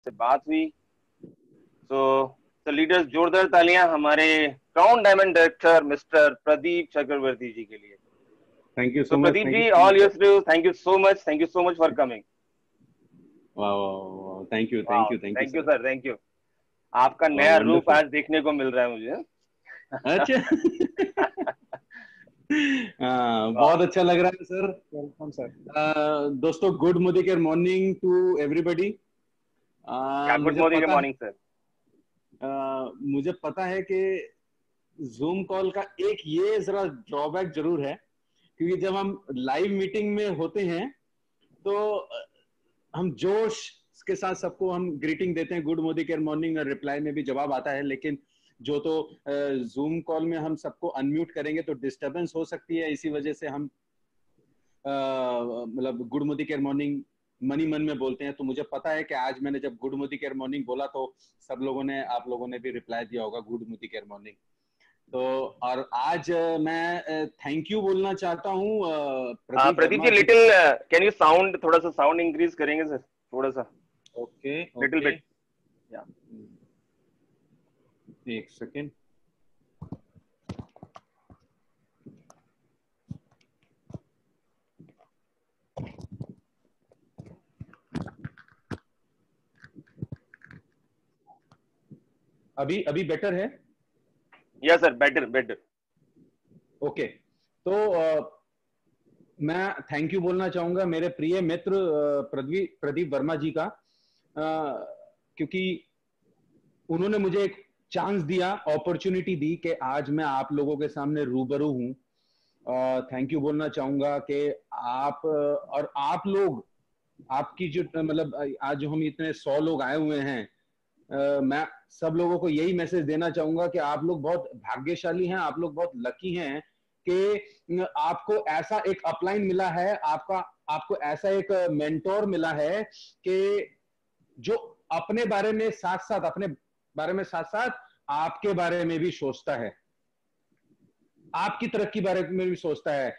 से बात हुई। तो लीडर्स, जोरदार तालियां हमारे crown diamond director mister Pradeep Chakravarti ji के लिए। थैंक यू तो so much. Pradeep thank ji, you so all much. Yours too. Thank you so much for coming. वाह, थैंक यू, वाह, thank you, thank you thank you sir. Sir, thank you. आपका वाह, नया रूप wonderful. आज देखने को मिल रहा है मुझे। अच्छा। वाह। बहुत अच्छा लग रहा है सर। Welcome sir. दोस्तों, good Modi morning to everybody. या गुड मुझे मॉर्निंग, पता मॉर्निंग सर। मुझे पता है कि जूम कॉल का एक ये जरा ड्रॉबैक जरूर है, क्योंकि जब हम लाइव मीटिंग में होते हैं तो हम जोश के साथ सबको हम ग्रीटिंग देते हैं, गुड मोदी केयर मॉर्निंग, और रिप्लाई में भी जवाब आता है। लेकिन जो तो जूम कॉल में हम सबको अनम्यूट करेंगे तो डिस्टरबेंस हो सकती है। इसी वजह से हम मतलब good Modi care morning money मन में बोलते हैं। तो मुझे पता है कि आज मैंने जब गुड मोदी केयर मॉर्निंग बोला तो सब लोगों ने, आप लोगों ने भी रिप्लाई दिया होगा गुड मोदी केयर मॉर्निंग। तो और आज मैं थैंक यू बोलना चाहता हूँ प्रदीप प्रदीप वर्मा जी, जी। लिटिल कैन यू साउंड, थोड़ा सा साउंड इंक्रीज करेंगे सर, थोड़ा सा, ओके, लिटिल ओके, बिट। या एक सेकेंड। अभी अभी बेटर है? या सर, बेटर बेटर। ओके। तो मैं थैंक यू बोलना चाहूंगा मेरे प्रिय मित्र प्रदीप वर्मा जी का, क्योंकि उन्होंने मुझे एक चांस दिया, अपॉर्चुनिटी दी कि आज मैं आप लोगों के सामने रूबरू हूं। थैंक यू बोलना चाहूंगा कि आप और आप लोग, आपकी जो मतलब आज जो हम इतने 100 लोग आए हुए हैं, मैं सब लोगों को यही मैसेज देना चाहूंगा कि आप लोग बहुत भाग्यशाली हैं, आप लोग बहुत लकी हैं कि आपको ऐसा एक अपलाइन मिला है, आपको ऐसा एक मेंटोर मिला है कि जो अपने बारे में साथ साथ आपके बारे में भी सोचता है, आपकी तरक्की बारे में भी सोचता है।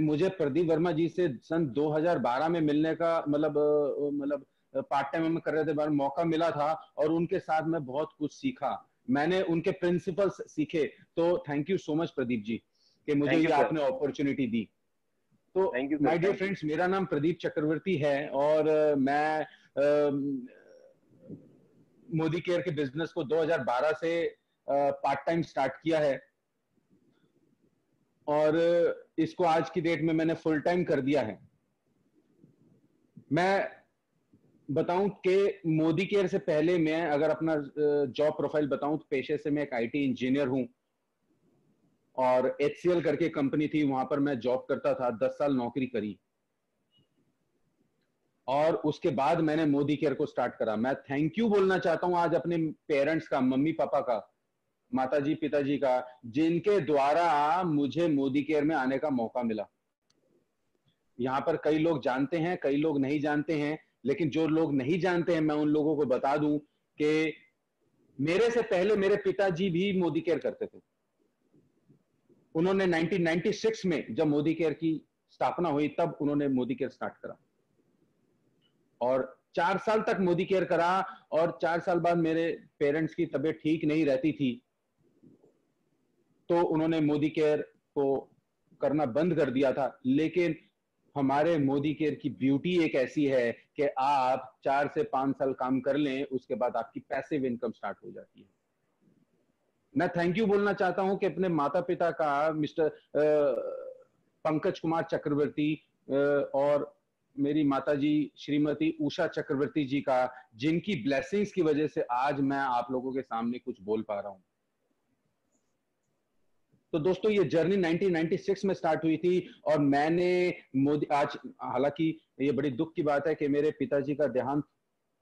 मुझे प्रदीप वर्मा जी से सन 2012 में मिलने का मतलब पार्ट टाइम में कर रहे थे, बार मौका मिला था और उनके साथ मैं बहुत कुछ सीखा, मैंने उनके प्रिंसिपल्स सीखे। तो thank you so much Pradeep ji कि मुझे थैंक ये यू सर, आपने अपॉर्चुनिटी दी। तो thank you sir, my dear thank you. Friends, मेरा नाम प्रदीप चक्रवर्ती है और मैं मोदी केयर के बिजनेस को 2012 से पार्ट टाइम स्टार्ट किया है और इसको आज की डेट में मैंने फुल टाइम कर दिया है। मैं बताऊं कि मोदी केयर से पहले मैं अगर अपना जॉब प्रोफाइल बताऊं तो पेशे से मैं एक आईटी इंजीनियर हूं और HCL करके कंपनी थी, वहां पर मैं जॉब करता था, 10 साल नौकरी करी और उसके बाद मैंने मोदी केयर को स्टार्ट करा। मैं थैंक यू बोलना चाहता हूं आज अपने पेरेंट्स का, मम्मी पापा का, माताजी पिताजी का, जिनके द्वारा मुझे मोदी केयर में आने का मौका मिला। यहाँ पर कई लोग जानते हैं, कई लोग नहीं जानते हैं, लेकिन जो लोग नहीं जानते हैं मैं उन लोगों को बता दूं कि मेरे से पहले मेरे पिताजी भी मोदी केयर करते थे। उन्होंने 1996 में जब मोदी केयर की स्थापना हुई तब उन्होंने मोदी केयर स्टार्ट करा और 4 साल तक मोदी केयर करा और 4 साल बाद मेरे पेरेंट्स की तबीयत ठीक नहीं रहती थी तो उन्होंने मोदी केयर को करना बंद कर दिया था। लेकिन हमारे मोदी केयर की ब्यूटी एक ऐसी है कि आप 4 से 5 साल काम कर लें, उसके बाद आपकी पैसिव इनकम स्टार्ट हो जाती है। मैं थैंक यू बोलना चाहता हूं कि अपने माता पिता का, मिस्टर पंकज कुमार चक्रवर्ती और मेरी माताजी श्रीमती उषा चक्रवर्ती जी का, जिनकी ब्लेसिंग्स की वजह से आज मैं आप लोगों के सामने कुछ बोल पा रहा हूं। तो दोस्तों, ये जर्नी 1996 में स्टार्ट हुई थी और मैंने मोदी, आज हालांकि ये बड़ी दुख की बात है कि मेरे पिताजी का देहांत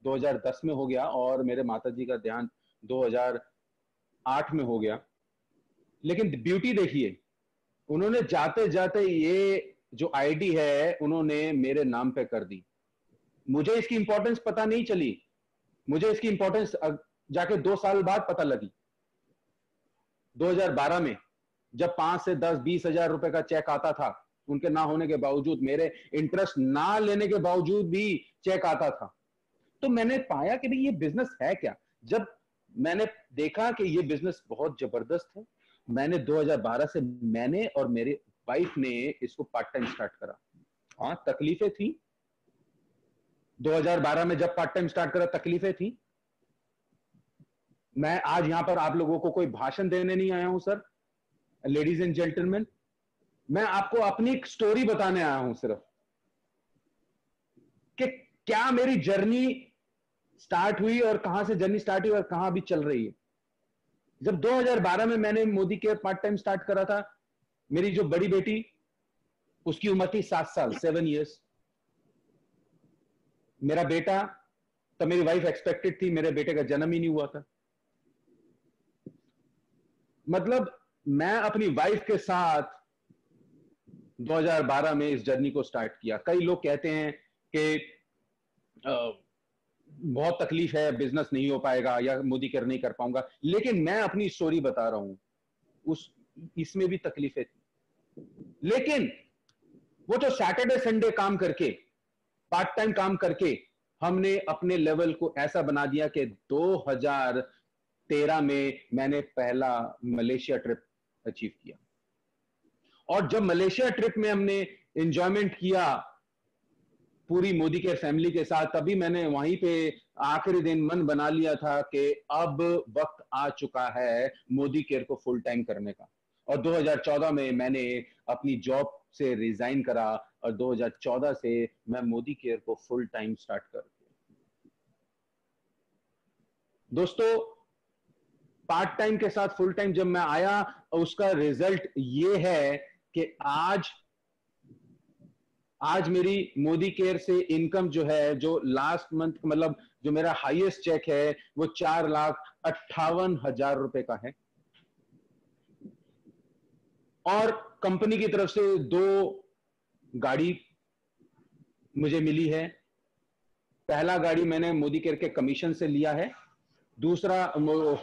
2010 में हो गया और मेरे माताजी का देहांत 2008 में हो गया। लेकिन ब्यूटी देखिए, उन्होंने जाते जाते ये जो आईडी है उन्होंने मेरे नाम पे कर दी। मुझे इसकी इंपॉर्टेंस पता नहीं चली, मुझे इसकी इंपॉर्टेंस जाके 2 साल बाद पता लगी, 2012 में, जब 5 से 10 20 हजार रुपए का चेक आता था, उनके ना होने के बावजूद, मेरे इंटरेस्ट ना लेने के बावजूद भी चेक आता था। तो मैंने पाया कि भाई ये बिजनेस है क्या। जब मैंने देखा कि ये बिजनेस बहुत जबरदस्त है, मैंने 2012 से मैंने और मेरे वाइफ ने इसको पार्ट टाइम स्टार्ट करा। हाँ, तकलीफें थी। 2012 में जब पार्ट टाइम स्टार्ट करा तकलीफें थी। मैं आज यहां पर आप लोगों को कोई भाषण देने नहीं आया हूं सर, लेडीज एंड जेंटलमैन। मैं आपको अपनी एक स्टोरी बताने आया हूं सिर्फ, कि क्या मेरी जर्नी स्टार्ट हुई और कहां से जर्नी स्टार्ट हुई और कहां अभी चल रही है। जब 2012 में मैंने Modi care part time start करा था, मेरी जो बड़ी बेटी, उसकी उम्र थी 7 साल, 7 इयर्स। मेरा बेटा, तो मेरी वाइफ एक्सपेक्टेड थी, मेरे बेटे का जन्म ही नहीं हुआ था। मतलब मैं अपनी वाइफ के साथ 2012 में इस जर्नी को स्टार्ट किया। कई लोग कहते हैं कि बहुत तकलीफ है, बिजनेस नहीं हो पाएगा या मोदी केयर नहीं कर पाऊंगा, लेकिन मैं अपनी स्टोरी बता रहा हूं। इसमें भी तकलीफें थी, लेकिन वो जो सैटरडे संडे काम करके, पार्ट टाइम काम करके, हमने अपने लेवल को ऐसा बना दिया कि 2013 में मैंने पहला मलेशिया ट्रिप अचीव किया। और जब मलेशिया ट्रिप में हमने एंजॉयमेंट किया पूरी मोदी केयर फैमिली के साथ, तभी मैंने वहीं पे आखिरी दिन मन बना लिया था कि अब वक्त आ चुका है मोदी केयर को फुल टाइम करने का। और 2014 में मैंने अपनी जॉब से रिजाइन करा और 2014 से मैं मोदी केयर को फुल टाइम स्टार्ट कर दिया। दोस्तों, पार्ट टाइम के साथ फुल टाइम जब मैं आया, उसका रिजल्ट ये है कि आज मेरी मोदी केयर से इनकम जो है, जो लास्ट मंथ, मतलब जो मेरा हाईएस्ट चेक है, वो 4,58,000 रुपए का है। और कंपनी की तरफ से 2 गाड़ी मुझे मिली है। पहला गाड़ी मैंने मोदी केयर के कमीशन से लिया है, दूसरा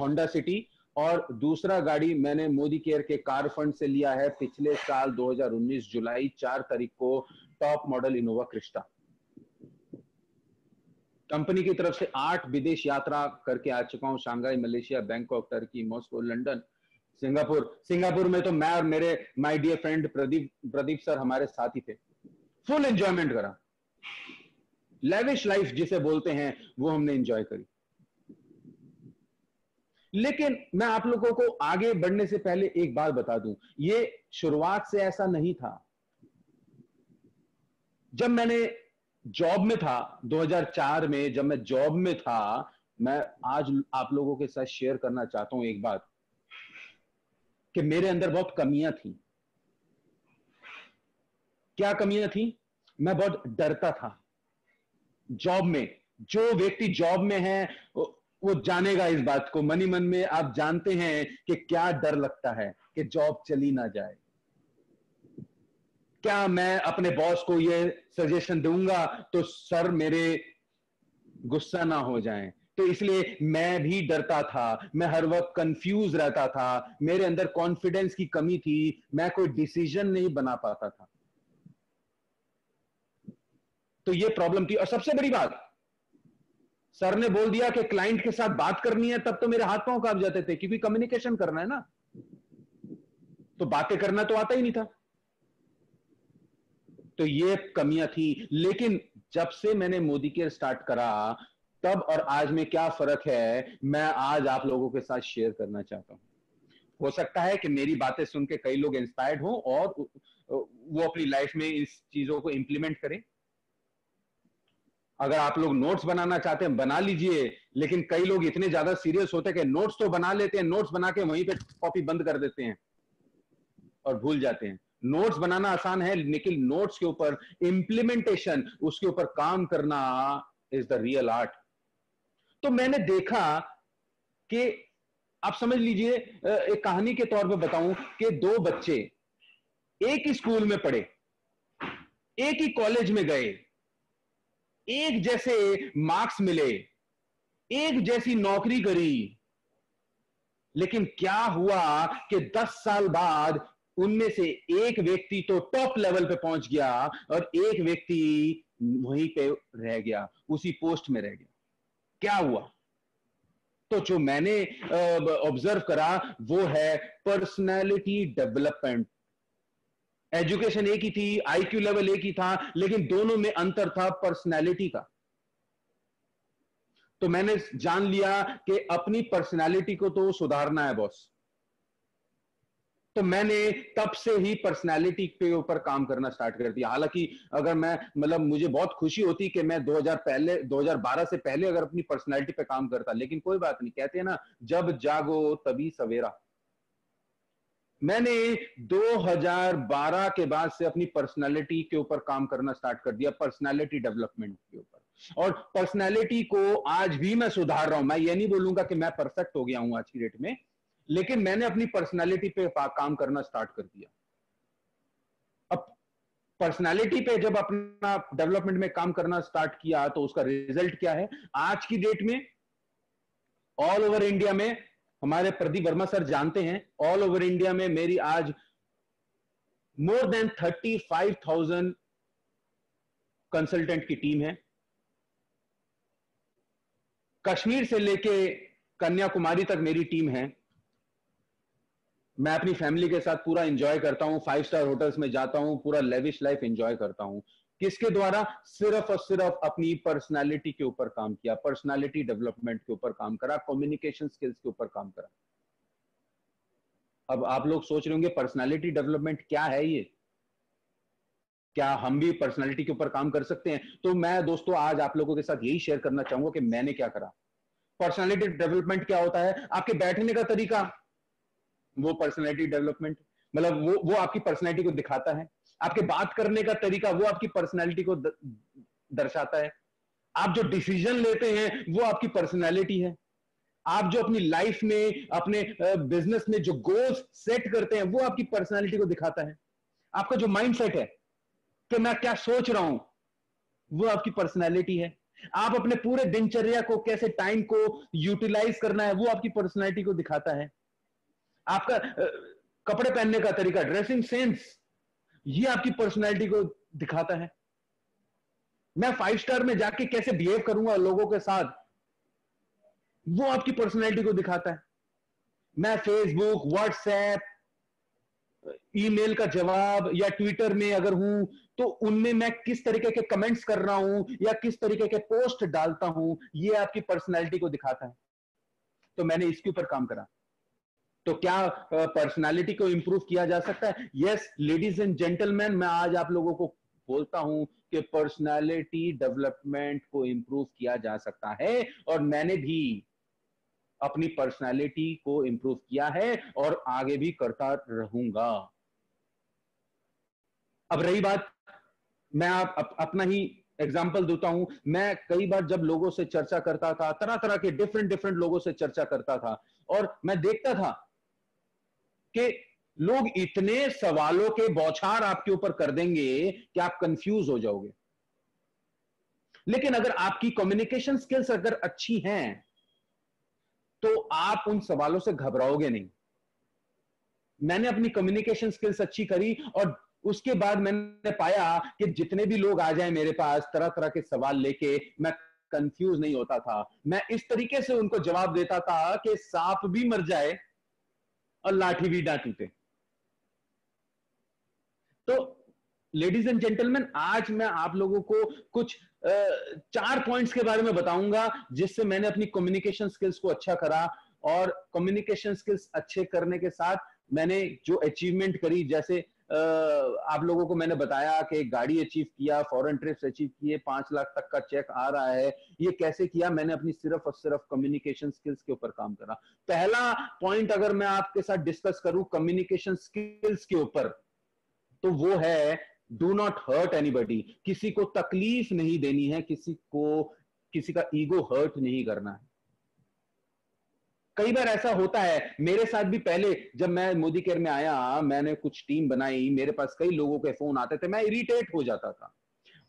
होंडा सिटी, और दूसरा गाड़ी मैंने मोदी केयर के कार फंड से लिया है पिछले साल 2019 जुलाई 4 तारीख को, top model Innova Crysta. Company की तरफ से 8 विदेश यात्रा करके आ चुका हूं, Shanghai, Malaysia, Bangkok, Turkey, Moscow, London, Singapore में तो मैं और मेरे my dear friend Pradeep sir हमारे साथ ही थे। फुल एंजॉयमेंट करा, लेविश लाइफ जिसे बोलते हैं वो हमने एंजॉय करी। लेकिन मैं आप लोगों को आगे बढ़ने से पहले एक बात बता दूं, ये शुरुआत से ऐसा नहीं था। जब मैंने जॉब में था 2004 में, जब मैं जॉब में था, मैं आज आप लोगों के साथ शेयर करना चाहता हूं एक बात, कि मेरे अंदर बहुत कमियां थी। क्या कमियां थी? मैं बहुत डरता था जॉब में। जो व्यक्ति जॉब में है वो जानेगा इस बात को, मनी मन में आप जानते हैं कि क्या डर लगता है कि जॉब चली ना जाए। क्या मैं अपने बॉस को ये सजेशन दूंगा तो सर मेरे गुस्सा ना हो जाएं, तो इसलिए मैं भी डरता था, मैं हर वक्त कंफ्यूज रहता था, मेरे अंदर कॉन्फिडेंस की कमी थी, मैं कोई डिसीजन नहीं बना पाता था। तो ये प्रॉब्लम थी। और सबसे बड़ी बात, सर ने बोल दिया कि क्लाइंट के साथ बात करनी है, तब तो मेरे हाथ पांव कांप जाते थे, क्योंकि कम्युनिकेशन करना है ना, तो बातें करना तो आता ही नहीं था। तो ये कमियां थी। लेकिन जब से मैंने मोदी केयर स्टार्ट करा, तब और आज में क्या फर्क है, मैं आज आप लोगों के साथ शेयर करना चाहता हूं। हो सकता है कि मेरी बातें सुन के कई लोग इंस्पायर्ड हो और वो अपनी लाइफ में इस चीजों को इंप्लीमेंट करें। अगर आप लोग नोट्स बनाना चाहते हैं बना लीजिए, लेकिन कई लोग इतने ज्यादा सीरियस होते हैं कि नोट्स तो बना लेते हैं, नोट्स बना के वहीं पे कॉपी बंद कर देते हैं और भूल जाते हैं। नोट्स बनाना आसान है, लेकिन नोट्स के ऊपर इंप्लीमेंटेशन, उसके ऊपर काम करना इज द रियल आर्ट। तो मैंने देखा कि, आप समझ लीजिए, एक कहानी के तौर पे बताऊं कि 2 बच्चे एक ही स्कूल में पढ़े, एक ही कॉलेज में गए, एक जैसे मार्क्स मिले, एक जैसी नौकरी करी, लेकिन क्या हुआ कि 10 साल बाद उनमें से एक व्यक्ति तो टॉप लेवल पे पहुंच गया और एक व्यक्ति वहीं पे रह गया, उसी पोस्ट में रह गया। क्या हुआ? तो जो मैंने ऑब्जर्व करा वो है पर्सनैलिटी डेवलपमेंट। एजुकेशन एक ही थी, आईक्यू लेवल एक ही था, लेकिन दोनों में अंतर था पर्सनैलिटी का। तो मैंने जान लिया कि अपनी पर्सनैलिटी को तो सुधारना है बॉस। तो मैंने तब से ही पर्सनैलिटी के ऊपर काम करना स्टार्ट कर दिया। हालांकि अगर मैं मतलब मुझे बहुत खुशी होती कि मैं 2012 से पहले अगर अपनी पर्सनैलिटी पे काम करता, लेकिन कोई बात नहीं, कहते हैं ना जब जागो तभी सवेरा। मैंने 2012 के बाद से अपनी पर्सनैलिटी के ऊपर काम करना स्टार्ट कर दिया, पर्सनैलिटी डेवलपमेंट के ऊपर। और पर्सनैलिटी को आज भी मैं सुधार रहा हूं। मैं ये नहीं बोलूंगा कि मैं परफेक्ट हो गया हूं आज की डेट में, लेकिन मैंने अपनी पर्सनैलिटी पे काम करना स्टार्ट कर दिया। अब पर्सनैलिटी पे जब अपना डेवलपमेंट में काम करना स्टार्ट किया तो उसका रिजल्ट क्या है? आज की डेट में ऑल ओवर इंडिया में, हमारे प्रदीप वर्मा सर जानते हैं, ऑल ओवर इंडिया में मेरी आज मोर देन 35,000 कंसल्टेंट की टीम है। कश्मीर से लेके कन्याकुमारी तक मेरी टीम है। मैं अपनी फैमिली के साथ पूरा एंजॉय करता हूं, 5 स्टार होटल्स में जाता हूं, पूरा लेविश लाइफ एंजॉय करता हूं। किसके द्वारा? सिर्फ और सिर्फ अपनी पर्सनालिटी के ऊपर काम किया, पर्सनालिटी डेवलपमेंट के ऊपर काम करा, कम्युनिकेशन स्किल्स के ऊपर काम करा। अब आप लोग सोच रहे होंगे पर्सनालिटी डेवलपमेंट क्या है ये, क्या हम भी पर्सनालिटी के ऊपर काम कर सकते हैं? तो मैं दोस्तों आज आप लोगों के साथ यही शेयर करना चाहूंगा कि मैंने क्या करा। पर्सनालिटी डेवलपमेंट क्या होता है? आपके बैठने का तरीका, वो पर्सनालिटी डेवलपमेंट, मतलब वो आपकी पर्सनालिटी को दिखाता है। आपके बात करने का तरीका, वो आपकी पर्सनालिटी को दर्शाता है। आप जो डिसीजन लेते हैं वो आपकी पर्सनालिटी है। आप जो अपनी लाइफ में, अपने बिजनेस में जो गोल्स सेट करते हैं वो आपकी पर्सनालिटी को दिखाता है। आपका जो माइंड सेट है कि मैं क्या सोच रहा हूं, वो आपकी पर्सनालिटी है। आप अपने पूरे दिनचर्या को कैसे, टाइम को यूटिलाइज करना है, वो आपकी पर्सनालिटी को दिखाता है। आपका कपड़े पहनने का तरीका, ड्रेसिंग सेंस, ये आपकी पर्सनालिटी को दिखाता है। मैं 5 स्टार में जाके कैसे बिहेव करूंगा लोगों के साथ, वो आपकी पर्सनालिटी को दिखाता है। मैं फेसबुक, व्हाट्सएप, ईमेल का जवाब या ट्विटर में अगर हूं तो उनमें मैं किस तरीके के कमेंट्स कर रहा हूं या किस तरीके के पोस्ट डालता हूं, ये आपकी पर्सनालिटी को दिखाता है। तो मैंने इसके ऊपर काम करा। तो क्या पर्सनालिटी को इंप्रूव किया जा सकता है? यस लेडीज एंड जेंटलमैन, मैं आज आप लोगों को बोलता हूं कि पर्सनालिटी डेवलपमेंट को इंप्रूव किया जा सकता है, और मैंने भी अपनी पर्सनालिटी को इंप्रूव किया है और आगे भी करता रहूंगा। अब रही बात, मैं अपना ही एग्जाम्पल देता हूं। मैं कई बार जब लोगों से चर्चा करता था, तरह तरह के डिफरेंट लोगों से चर्चा करता था, और मैं देखता था कि लोग इतने सवालों के बौछार आपके ऊपर कर देंगे कि आप कंफ्यूज हो जाओगे। लेकिन अगर आपकी कम्युनिकेशन स्किल्स अगर अच्छी हैं तो आप उन सवालों से घबराओगे नहीं। मैंने अपनी कम्युनिकेशन स्किल्स अच्छी करी और उसके बाद मैंने पाया कि जितने भी लोग आ जाएं मेरे पास तरह तरह के सवाल लेके, मैं कंफ्यूज नहीं होता था। मैं इस तरीके से उनको जवाब देता था कि सांप भी मर जाए और लाठी भी ना टूटे। तो लेडीज एंड जेंटलमैन, आज मैं आप लोगों को कुछ 4 पॉइंट्स के बारे में बताऊंगा जिससे मैंने अपनी कम्युनिकेशन स्किल्स को अच्छा करा। और कम्युनिकेशन स्किल्स अच्छे करने के साथ मैंने जो अचीवमेंट करी, जैसे आप लोगों को मैंने बताया कि गाड़ी अचीव किया, फॉरेन ट्रिप्स अचीव किए, 5 लाख तक का चेक आ रहा है, ये कैसे किया? मैंने अपनी सिर्फ और सिर्फ कम्युनिकेशन स्किल्स के ऊपर काम करा। पहला पॉइंट अगर मैं आपके साथ डिस्कस करूं कम्युनिकेशन स्किल्स के ऊपर, तो वो है डू नॉट हर्ट एनीबॉडी। किसी को तकलीफ नहीं देनी है, किसी का ईगो हर्ट नहीं करना है। कई बार ऐसा होता है, मेरे साथ भी पहले जब मैं मोदी केयर में आया, मैंने कुछ टीम बनाई, मेरे पास कई लोगों के फोन आते थे, मैं इरिटेट हो जाता था।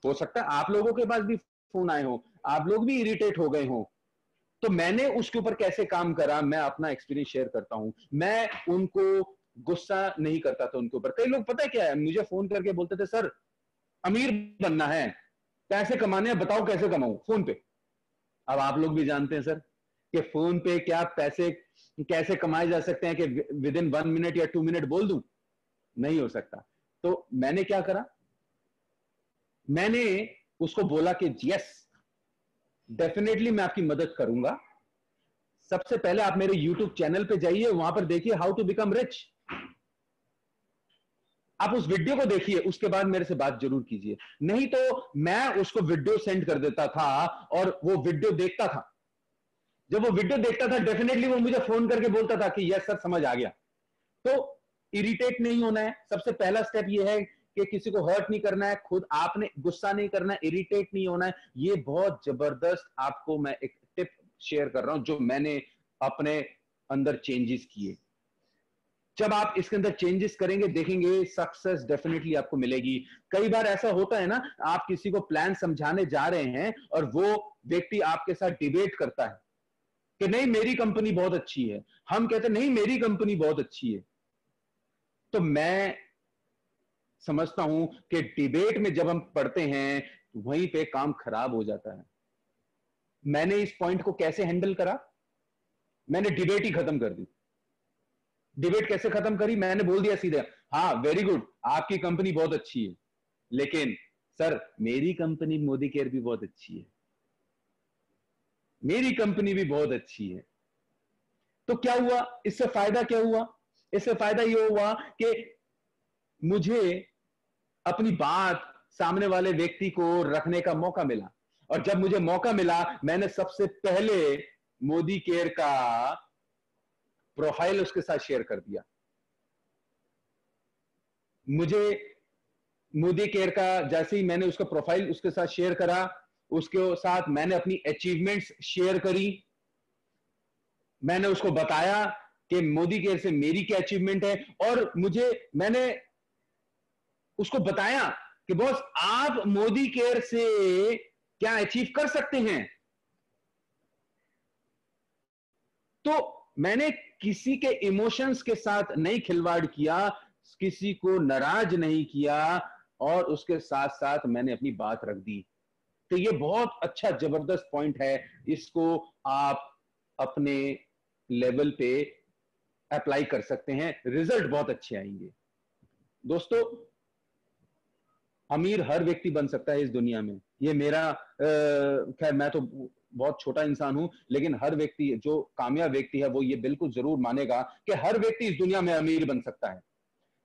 हो सकता है आप लोगों के पास भी फोन आए हो, आप लोग भी इरिटेट हो गए हो। तो मैंने उसके ऊपर कैसे काम करा, मैं अपना एक्सपीरियंस शेयर करता हूं। मैं उनको गुस्सा नहीं करता था उनके ऊपर। कई लोग पता है क्या है, मुझे फोन करके बोलते थे, सर अमीर बनना है, पैसे कमाने हैं, बताओ कैसे कमाऊं, फोन पे। अब आप लोग भी जानते हैं सर कि फोन पे क्या पैसे कैसे कमाए जा सकते हैं कि विद इन 1 मिनट या 2 मिनट बोल दूं, नहीं हो सकता। तो मैंने क्या करा, मैंने उसको बोला कि यस डेफिनेटली मैं आपकी मदद करूंगा। सबसे पहले आप मेरे यूट्यूब चैनल पे जाइए, वहां पर देखिए हाउ टू बिकम रिच। आप उस वीडियो को देखिए, उसके बाद मेरे से बात जरूर कीजिए। नहीं तो मैं उसको वीडियो सेंड कर देता था और वो वीडियो देखता था। जब वो वीडियो देखता था डेफिनेटली वो मुझे फोन करके बोलता था कि यस सर समझ आ गया। तो इरिटेट नहीं होना है। सबसे पहला स्टेप ये है कि किसी को हर्ट नहीं करना है, खुद आपने गुस्सा नहीं करना है, इरिटेट नहीं होना है। ये बहुत जबरदस्त आपको मैं एक टिप शेयर कर रहा हूं जो मैंने अपने अंदर चेंजेस किए। जब आप इसके अंदर चेंजेस करेंगे देखेंगे सक्सेस डेफिनेटली आपको मिलेगी। कई बार ऐसा होता है ना, आप किसी को प्लान समझाने जा रहे हैं और वो व्यक्ति आपके साथ डिबेट करता है कि नहीं मेरी कंपनी बहुत अच्छी है, हम कहते हैं नहीं मेरी कंपनी बहुत अच्छी है। तो मैं समझता हूं कि डिबेट में जब हम पढ़ते हैं वहीं पे काम खराब हो जाता है। मैंने इस पॉइंट को कैसे हैंडल करा, मैंने डिबेट ही खत्म कर दी। डिबेट कैसे खत्म करी, मैंने बोल दिया सीधे, हाँ वेरी गुड आपकी कंपनी बहुत अच्छी है, लेकिन सर मेरी कंपनी मोदी केयर भी बहुत अच्छी है, मेरी कंपनी भी बहुत अच्छी है। तो क्या हुआ, इससे फायदा क्या हुआ, इससे फायदा यह हुआ कि मुझे अपनी बात सामने वाले व्यक्ति को रखने का मौका मिला। और जब मुझे मौका मिला मैंने सबसे पहले मोदी केयर का प्रोफाइल उसके साथ शेयर कर दिया। मुझे मोदी केयर का जैसे ही मैंने उसका प्रोफाइल उसके साथ शेयर करा, उसके साथ मैंने अपनी अचीवमेंट्स शेयर करी। मैंने उसको बताया कि मोदी केयर से मेरी क्या अचीवमेंट है, और मैंने उसको बताया कि बॉस आप मोदी केयर से क्या अचीव कर सकते हैं। तो मैंने किसी के इमोशंस के साथ नहीं खिलवाड़ किया, किसी को नाराज नहीं किया, और उसके साथ साथ मैंने अपनी बात रख दी। तो ये बहुत अच्छा जबरदस्त पॉइंट है, इसको आप अपने लेवल पे अप्लाई कर सकते हैं, रिजल्ट बहुत अच्छे आएंगे। दोस्तों अमीर हर व्यक्ति बन सकता है इस दुनिया में, ये मेरा खैर मैं तो बहुत छोटा इंसान हूं, लेकिन हर व्यक्ति जो कामयाब व्यक्ति है वो ये बिल्कुल जरूर मानेगा कि हर व्यक्ति इस दुनिया में अमीर बन सकता है।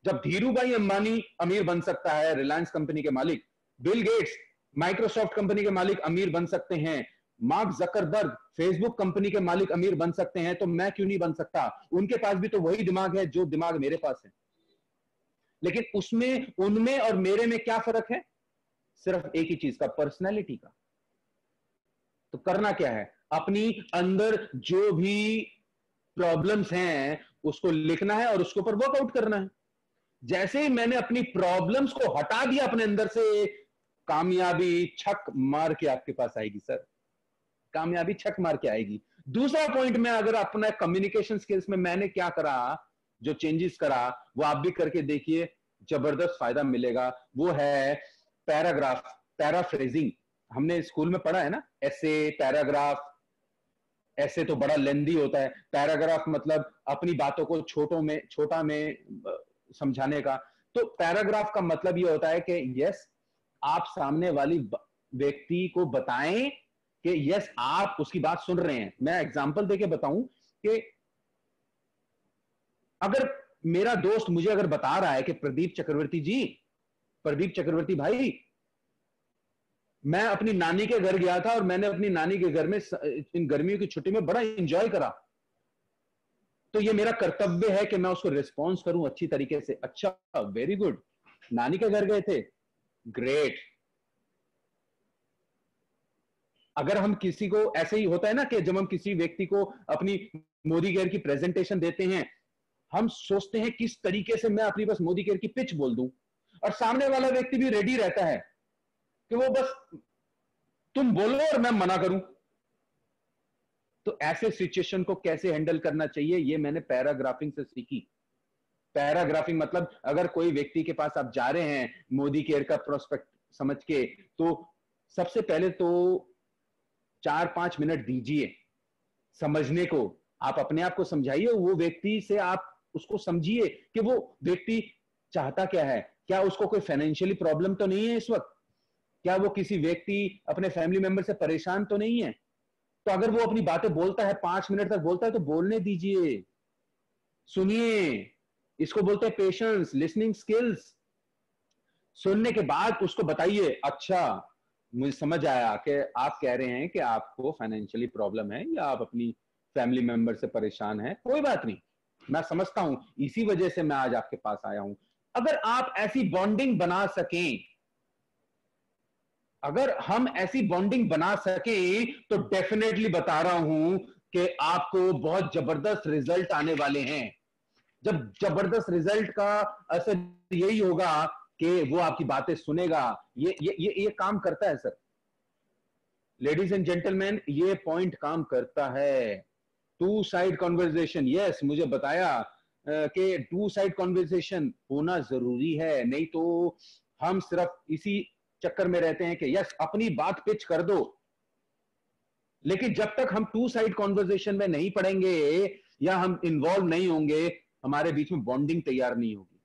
जब धीरू भाई अंबानी अमीर बन सकता है, रिलायंस कंपनी के मालिक, बिल गेट्स माइक्रोसॉफ्ट कंपनी के मालिक अमीर बन सकते हैं, मार्क जकरबर्ग फेसबुक कंपनी के मालिक अमीर बन सकते हैं, तो मैं क्यों नहीं बन सकता। उनके पास भी तो वही दिमाग है जो दिमाग मेरे पास है, लेकिन उसमें उनमें और मेरे में क्या फर्क है, सिर्फ एक ही चीज का, पर्सनैलिटी का। तो करना क्या है, अपनी अंदर जो भी प्रॉब्लम्स हैं उसको लिखना है और उसके ऊपर वर्कआउट करना है। जैसे ही मैंने अपनी प्रॉब्लम्स को हटा दिया अपने अंदर से, कामयाबी छक मार के आपके पास आएगी सर, कामयाबी छक मार के आएगी। दूसरा पॉइंट में अगर अपना कम्युनिकेशन स्किल्स में मैंने क्या करा, जो चेंजेस करा वो आप भी करके देखिए, जबरदस्त फायदा मिलेगा। वो है पैराग्राफ, पैराफ्रेजिंग। हमने स्कूल में पढ़ा है ना, ऐसे पैराग्राफ। ऐसे तो बड़ा लेंदी होता है, पैराग्राफ मतलब अपनी बातों को छोटा में समझाने का। तो पैराग्राफ का मतलब यह होता है कि यस आप सामने वाली व्यक्ति को बताएं कि यस आप उसकी बात सुन रहे हैं। मैं एग्जांपल देके बताऊं कि अगर मेरा दोस्त मुझे अगर बता रहा है कि प्रदीप चक्रवर्ती भाई, मैं अपनी नानी के घर गया था और मैंने अपनी नानी के घर में इन गर्मियों की छुट्टी में बड़ा एंजॉय करा, तो ये मेरा कर्तव्य है कि मैं उसको रिस्पॉन्स करूं अच्छी तरीके से। अच्छा, वेरी गुड, नानी के घर गए थे, ग्रेट। अगर हम किसी को, ऐसे ही होता है ना कि जब हम किसी व्यक्ति को अपनी मोदी केयर की प्रेजेंटेशन देते हैं, हम सोचते हैं किस तरीके से मैं अपनी बस मोदी केयर की पिच बोल दूं, और सामने वाला व्यक्ति भी रेडी रहता है कि वो बस तुम बोलो और मैं मना करूं। तो ऐसे सिचुएशन को कैसे हैंडल करना चाहिए, ये मैंने पैराग्राफिंग से सीखी। पैराग्राफिंग मतलब अगर कोई व्यक्ति के पास आप जा रहे हैं मोदी केयर का प्रोस्पेक्ट समझ के, तो सबसे पहले तो 4-5 मिनट दीजिए समझने को। आप अपने आप को समझाइए, वो व्यक्ति से आप उसको समझिए कि वो व्यक्ति चाहता क्या है। क्या उसको कोई फाइनेंशियली प्रॉब्लम तो नहीं है इस वक्त? क्या वो किसी व्यक्ति अपने फैमिली मेंबर से परेशान तो नहीं है? तो अगर वो अपनी बातें बोलता है, 5 मिनट तक बोलता है, तो बोलने दीजिए, सुनिए। इसको बोलते हैं पेशेंस, लिसनिंग स्किल्स। सुनने के बाद उसको बताइए, अच्छा मुझे समझ आया कि आप कह रहे हैं कि आपको फाइनेंशियली प्रॉब्लम है या आप अपनी फैमिली मेंबर से परेशान हैं, कोई बात नहीं, मैं समझता हूं, इसी वजह से मैं आज आपके पास आया हूं। अगर आप ऐसी बॉन्डिंग बना सकें, अगर हम ऐसी बॉन्डिंग बना सकें, तो डेफिनेटली बता रहा हूं कि आपको बहुत जबरदस्त रिजल्ट आने वाले हैं। जब जबरदस्त रिजल्ट का असर यही होगा कि वो आपकी बातें सुनेगा। ये काम करता है सर, लेडीज एंड जेंटलमैन, ये पॉइंट काम करता है। टू साइड कॉन्वर्जेशन, यस, मुझे बताया कि टू साइड कॉन्वर्जेशन होना जरूरी है, नहीं तो हम सिर्फ इसी चक्कर में रहते हैं कि यस अपनी बात पिच कर दो, लेकिन जब तक हम टू साइड कॉन्वर्जेशन में नहीं पढ़ेंगे या हम इन्वॉल्व नहीं होंगे, हमारे बीच में बॉन्डिंग तैयार नहीं होगी।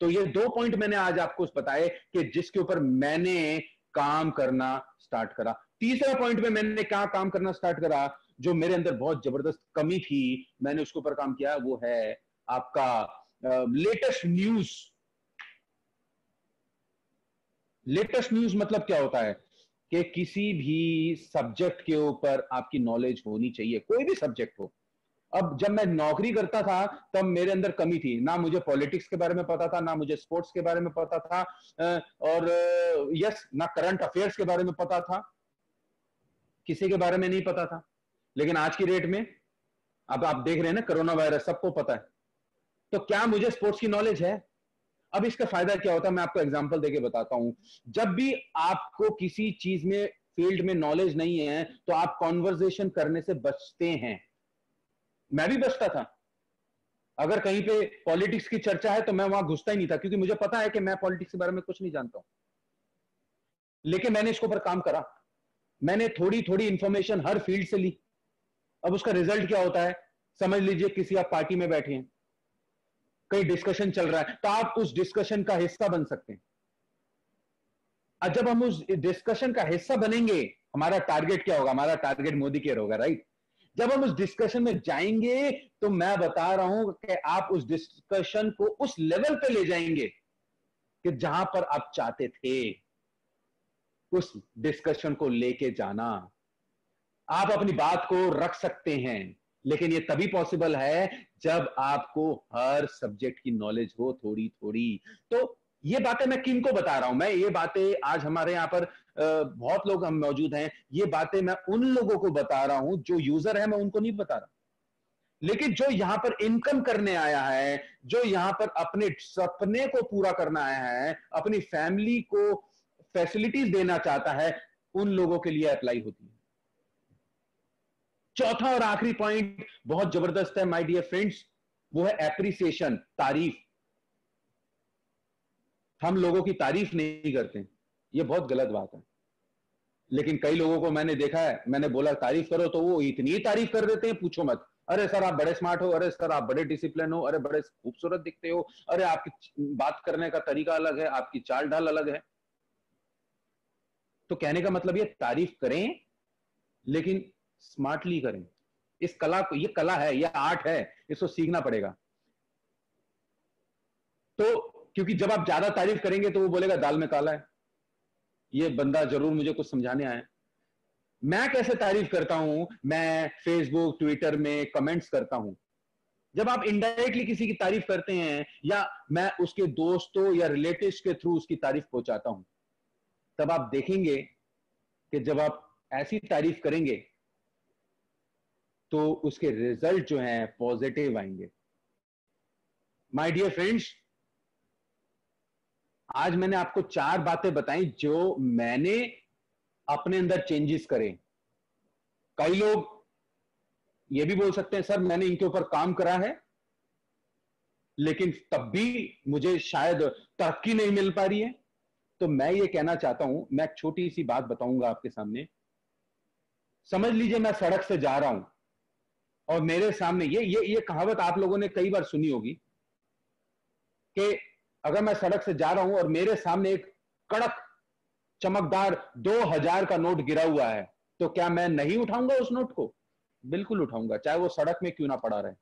तो ये 2 पॉइंट मैंने आज आपको बताए कि जिसके ऊपर मैंने काम करना स्टार्ट करा। तीसरा पॉइंट में मैंने क्या काम करना स्टार्ट करा, जो मेरे अंदर बहुत जबरदस्त कमी थी, मैंने उसके ऊपर काम किया, वो है आपका लेटेस्ट न्यूज। लेटेस्ट न्यूज मतलब क्या होता है कि किसी भी सब्जेक्ट के ऊपर आपकी नॉलेज होनी चाहिए, कोई भी सब्जेक्ट हो। अब जब मैं नौकरी करता था तब मेरे अंदर कमी थी, ना मुझे पॉलिटिक्स के बारे में पता था, ना मुझे स्पोर्ट्स के बारे में पता था, और यस ना करंट अफेयर्स के बारे में पता था, किसी के बारे में नहीं पता था। लेकिन आज की डेट में अब आप देख रहे हैं ना, कोरोना वायरस सबको पता है, तो क्या मुझे स्पोर्ट्स की नॉलेज है? अब इसका फायदा क्या होता है, मैं आपको एग्जांपल देके बताता हूं। जब भी आपको किसी चीज में फील्ड में नॉलेज नहीं है, तो आप कॉन्वर्जेशन करने से बचते हैं। मैं भी बचता था, अगर कहीं पे पॉलिटिक्स की चर्चा है तो मैं वहां घुसता ही नहीं था, क्योंकि मुझे पता है कि मैं पॉलिटिक्स के बारे में कुछ नहीं जानता हूं। लेकिन मैंने इसके ऊपर काम करा, मैंने थोड़ी थोड़ी इंफॉर्मेशन हर फील्ड से ली। अब उसका रिजल्ट क्या होता है, समझ लीजिए किसी आप पार्टी में बैठे हैं, कहीं डिस्कशन चल रहा है, तो आप उस डिस्कशन का हिस्सा बन सकते हैं। और जब हम उस डिस्कशन का हिस्सा बनेंगे, हमारा टारगेट क्या होगा, हमारा टारगेट मोदी केयर होगा, राइट? जब हम उस डिस्कशन में जाएंगे, तो मैं बता रहा हूं कि आप उस डिस्कशन को उस लेवल पे ले जाएंगे कि जहां पर आप चाहते थे उस डिस्कशन को लेके जाना। आप अपनी बात को रख सकते हैं, लेकिन ये तभी पॉसिबल है जब आपको हर सब्जेक्ट की नॉलेज हो थोड़ी थोड़ी। तो ये बातें मैं किन को बता रहा हूं, मैं ये बातें आज हमारे यहाँ पर बहुत लोग हम मौजूद हैं, ये बातें मैं उन लोगों को बता रहा हूं जो यूजर है, मैं उनको नहीं बता रहा। लेकिन जो यहां पर इनकम करने आया है, जो यहां पर अपने सपने को पूरा करना आया है, अपनी फैमिली को फैसिलिटीज देना चाहता है, उन लोगों के लिए अप्लाई होती है। चौथा और आखिरी पॉइंट बहुत जबरदस्त है माय डियर फ्रेंड्स, वो है एप्रिसिएशन, तारीफ। हम लोगों की तारीफ नहीं करते, ये बहुत गलत बात है। लेकिन कई लोगों को मैंने देखा है, मैंने बोला तारीफ करो तो वो इतनी तारीफ कर देते हैं, पूछो मत। अरे सर आप बड़े स्मार्ट हो, अरे सर आप बड़े डिसिप्लिन हो, अरे बड़े खूबसूरत दिखते हो, अरे आपकी बात करने का तरीका अलग है, आपकी चाल ढाल अलग है। तो कहने का मतलब ये तारीफ करें, लेकिन स्मार्टली करें। इस कला को, ये कला है, ये आर्ट है, इसको सीखना पड़ेगा। तो क्योंकि जब आप ज्यादा तारीफ करेंगे तो वो बोलेगा दाल में काला है, ये बंदा जरूर मुझे कुछ समझाने आया है। मैं कैसे तारीफ करता हूं, मैं फेसबुक ट्विटर में कमेंट्स करता हूं। जब आप इनडायरेक्टली किसी की तारीफ करते हैं, या मैं उसके दोस्तों या रिलेटिव्स के थ्रू उसकी तारीफ पहुंचाता हूं, तब आप देखेंगे कि जब आप ऐसी तारीफ करेंगे तो उसके रिजल्ट जो हैं पॉजिटिव आएंगे। माय डियर फ्रेंड्स, आज मैंने आपको 4 बातें बताई जो मैंने अपने अंदर चेंजेस करे। कई लोग ये भी बोल सकते हैं सर मैंने इनके ऊपर काम करा है, लेकिन तब भी मुझे शायद तरक्की नहीं मिल पा रही है। तो मैं ये कहना चाहता हूं, मैं छोटी सी बात बताऊंगा आपके सामने समझ लीजिए मैं सड़क से जा रहा हूं और मेरे सामने ये कहावत आप लोगों ने कई बार सुनी होगी कि अगर मैं सड़क से जा रहा हूं और मेरे सामने एक कड़क चमकदार 2000 का नोट गिरा हुआ है, तो क्या मैं नहीं उठाऊंगा उस नोट को? बिल्कुल उठाऊंगा, चाहे वो सड़क में क्यों ना पड़ा रहे।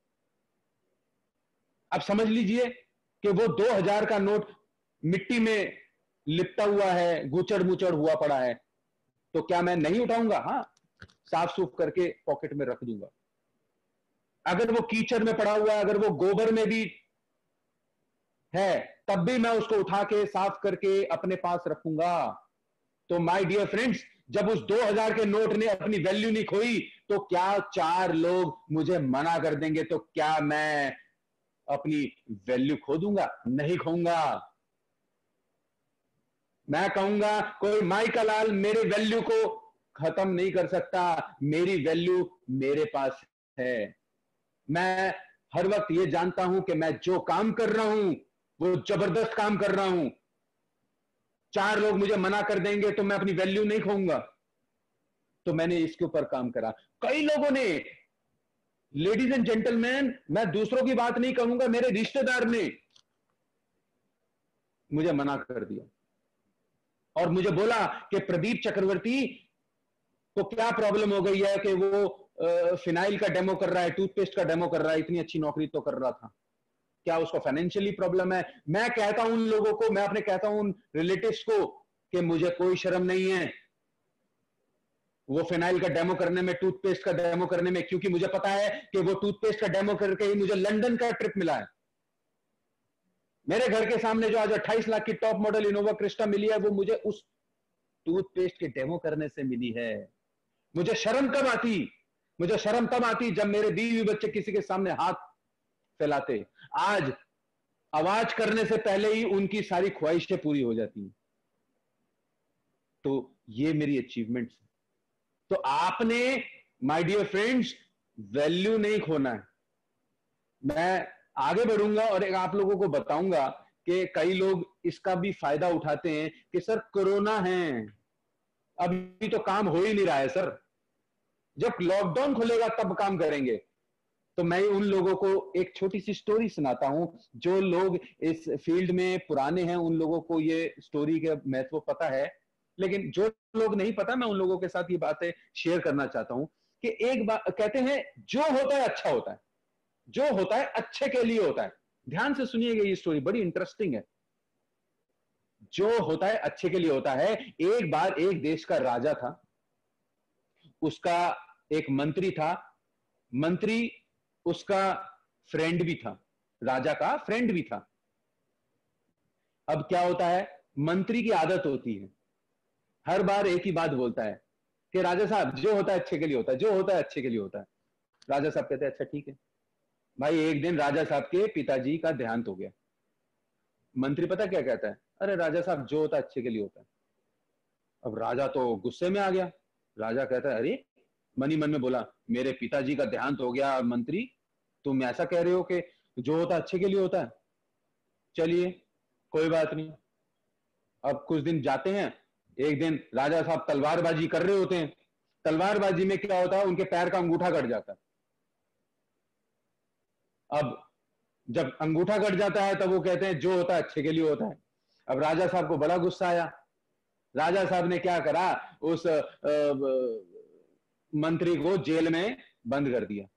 अब समझ लीजिए कि वो 2000 का नोट मिट्टी में लिपटा हुआ है, गुचड़ मुचड़ हुआ पड़ा है, तो क्या मैं नहीं उठाऊंगा? हाँ, साफ सूफ करके पॉकेट में रख दूंगा। अगर वो कीचड़ में पड़ा हुआ है, अगर वो गोबर में भी है, तब भी मैं उसको उठा के साफ करके अपने पास रखूंगा। तो माय डियर फ्रेंड्स, जब उस 2000 के नोट ने अपनी वैल्यू नहीं खोई, तो क्या 4 लोग मुझे मना कर देंगे तो क्या मैं अपनी वैल्यू खो दूंगा? नहीं खोऊंगा। मैं कहूंगा कोई माई का लाल मेरे वैल्यू को खत्म नहीं कर सकता, मेरी वैल्यू मेरे पास है। मैं हर वक्त ये जानता हूं कि मैं जो काम कर रहा हूं वो जबरदस्त काम कर रहा हूं। 4 लोग मुझे मना कर देंगे तो मैं अपनी वैल्यू नहीं खोऊंगा। तो मैंने इसके ऊपर काम करा। कई लोगों ने, लेडीज एंड जेंटलमैन, मैं दूसरों की बात नहीं कहूंगा, मेरे रिश्तेदार ने मुझे मना कर दिया और मुझे बोला कि प्रदीप चक्रवर्ती को क्या प्रॉब्लम हो गई है कि वो फिनाइल का डेमो कर रहा है, टूथपेस्ट का डेमो कर रहा है, इतनी अच्छी नौकरी तो कर रहा था, क्या उसको फाइनेंशियली प्रॉब्लम है? मैं कहता हूं उन लोगों को, मैं अपने कहता हूं उन रिलेटिव्स को कि मुझे कोई शर्म नहीं है वो फिनाइल का डेमो करने में, टूथपेस्ट का डेमो करने में, क्योंकि मुझे पता है कि वो टूथपेस्ट का डेमो करके ही मुझे लंदन का ट्रिप मिला है। मेरे घर के सामने जो आज 28 लाख की टॉप मॉडल इनोवा क्रिस्टा मिली है, वो मुझे उस टूथपेस्ट के डेमो करने से मिली है। मुझे शर्म कब आती? मुझे शर्म तब आती जब मेरे बीवी बच्चे किसी के सामने हाथ फैलाते। आज आवाज करने से पहले ही उनकी सारी ख्वाहिशें पूरी हो जाती हैं। तो ये मेरी अचीवमेंट्स। तो आपने माय डियर फ्रेंड्स वैल्यू नहीं खोना है। मैं आगे बढ़ूंगा और एक आप लोगों को बताऊंगा कि कई लोग इसका भी फायदा उठाते हैं कि सर कोरोना है, अभी तो काम हो ही नहीं रहा है सर, जब लॉकडाउन खुलेगा तब काम करेंगे। तो मैं उन लोगों को एक छोटी सी स्टोरी सुनाता हूं। जो लोग इस फील्ड में पुराने हैं उन लोगों को ये स्टोरी का महत्व पता है, लेकिन जो लोग नहीं पता, मैं उन लोगों के साथ ये बातें शेयर करना चाहता हूं कि एक बात कहते हैं, जो होता है अच्छा होता है, जो होता है अच्छे के लिए होता है। ध्यान से सुनिएगा, ये स्टोरी बड़ी इंटरेस्टिंग है। जो होता है अच्छे के लिए होता है। एक बार एक देश का राजा था, उसका एक मंत्री था, मंत्री उसका फ्रेंड भी था, राजा का फ्रेंड भी था। अब क्या होता है, मंत्री की आदत होती है, हर बार एक ही बात बोलता है कि राजा साहब जो होता है अच्छे के लिए होता है, जो होता है अच्छे के लिए होता है। राजा साहब कहते हैं अच्छा ठीक है। भाई एक दिन राजा साहब के पिताजी का देहांत हो गया। मंत्री पता क्या कहता है, अरे राजा साहब जो होता है अच्छे के लिए होता है। अब राजा तो गुस्से में आ गया। राजा कहता है अरे, मन ही मन में बोला, मेरे पिताजी का देहांत हो गया, मंत्री तुम ऐसा कह रहे हो कि जो होता है अच्छे के लिए होता है? चलिए कोई बात नहीं। अब कुछ दिन जाते हैं, एक दिन राजा साहब तलवारबाजी कर रहे होते हैं। तलवारबाजी में क्या होता है, उनके पैर का अंगूठा कट जाता है। अब जब अंगूठा कट जाता है तब वो कहते हैं जो होता है अच्छे के लिए होता है। अब राजा साहब को बड़ा गुस्सा आया। राजा साहब ने क्या करा, उस मंत्री को जेल में बंद कर दिया।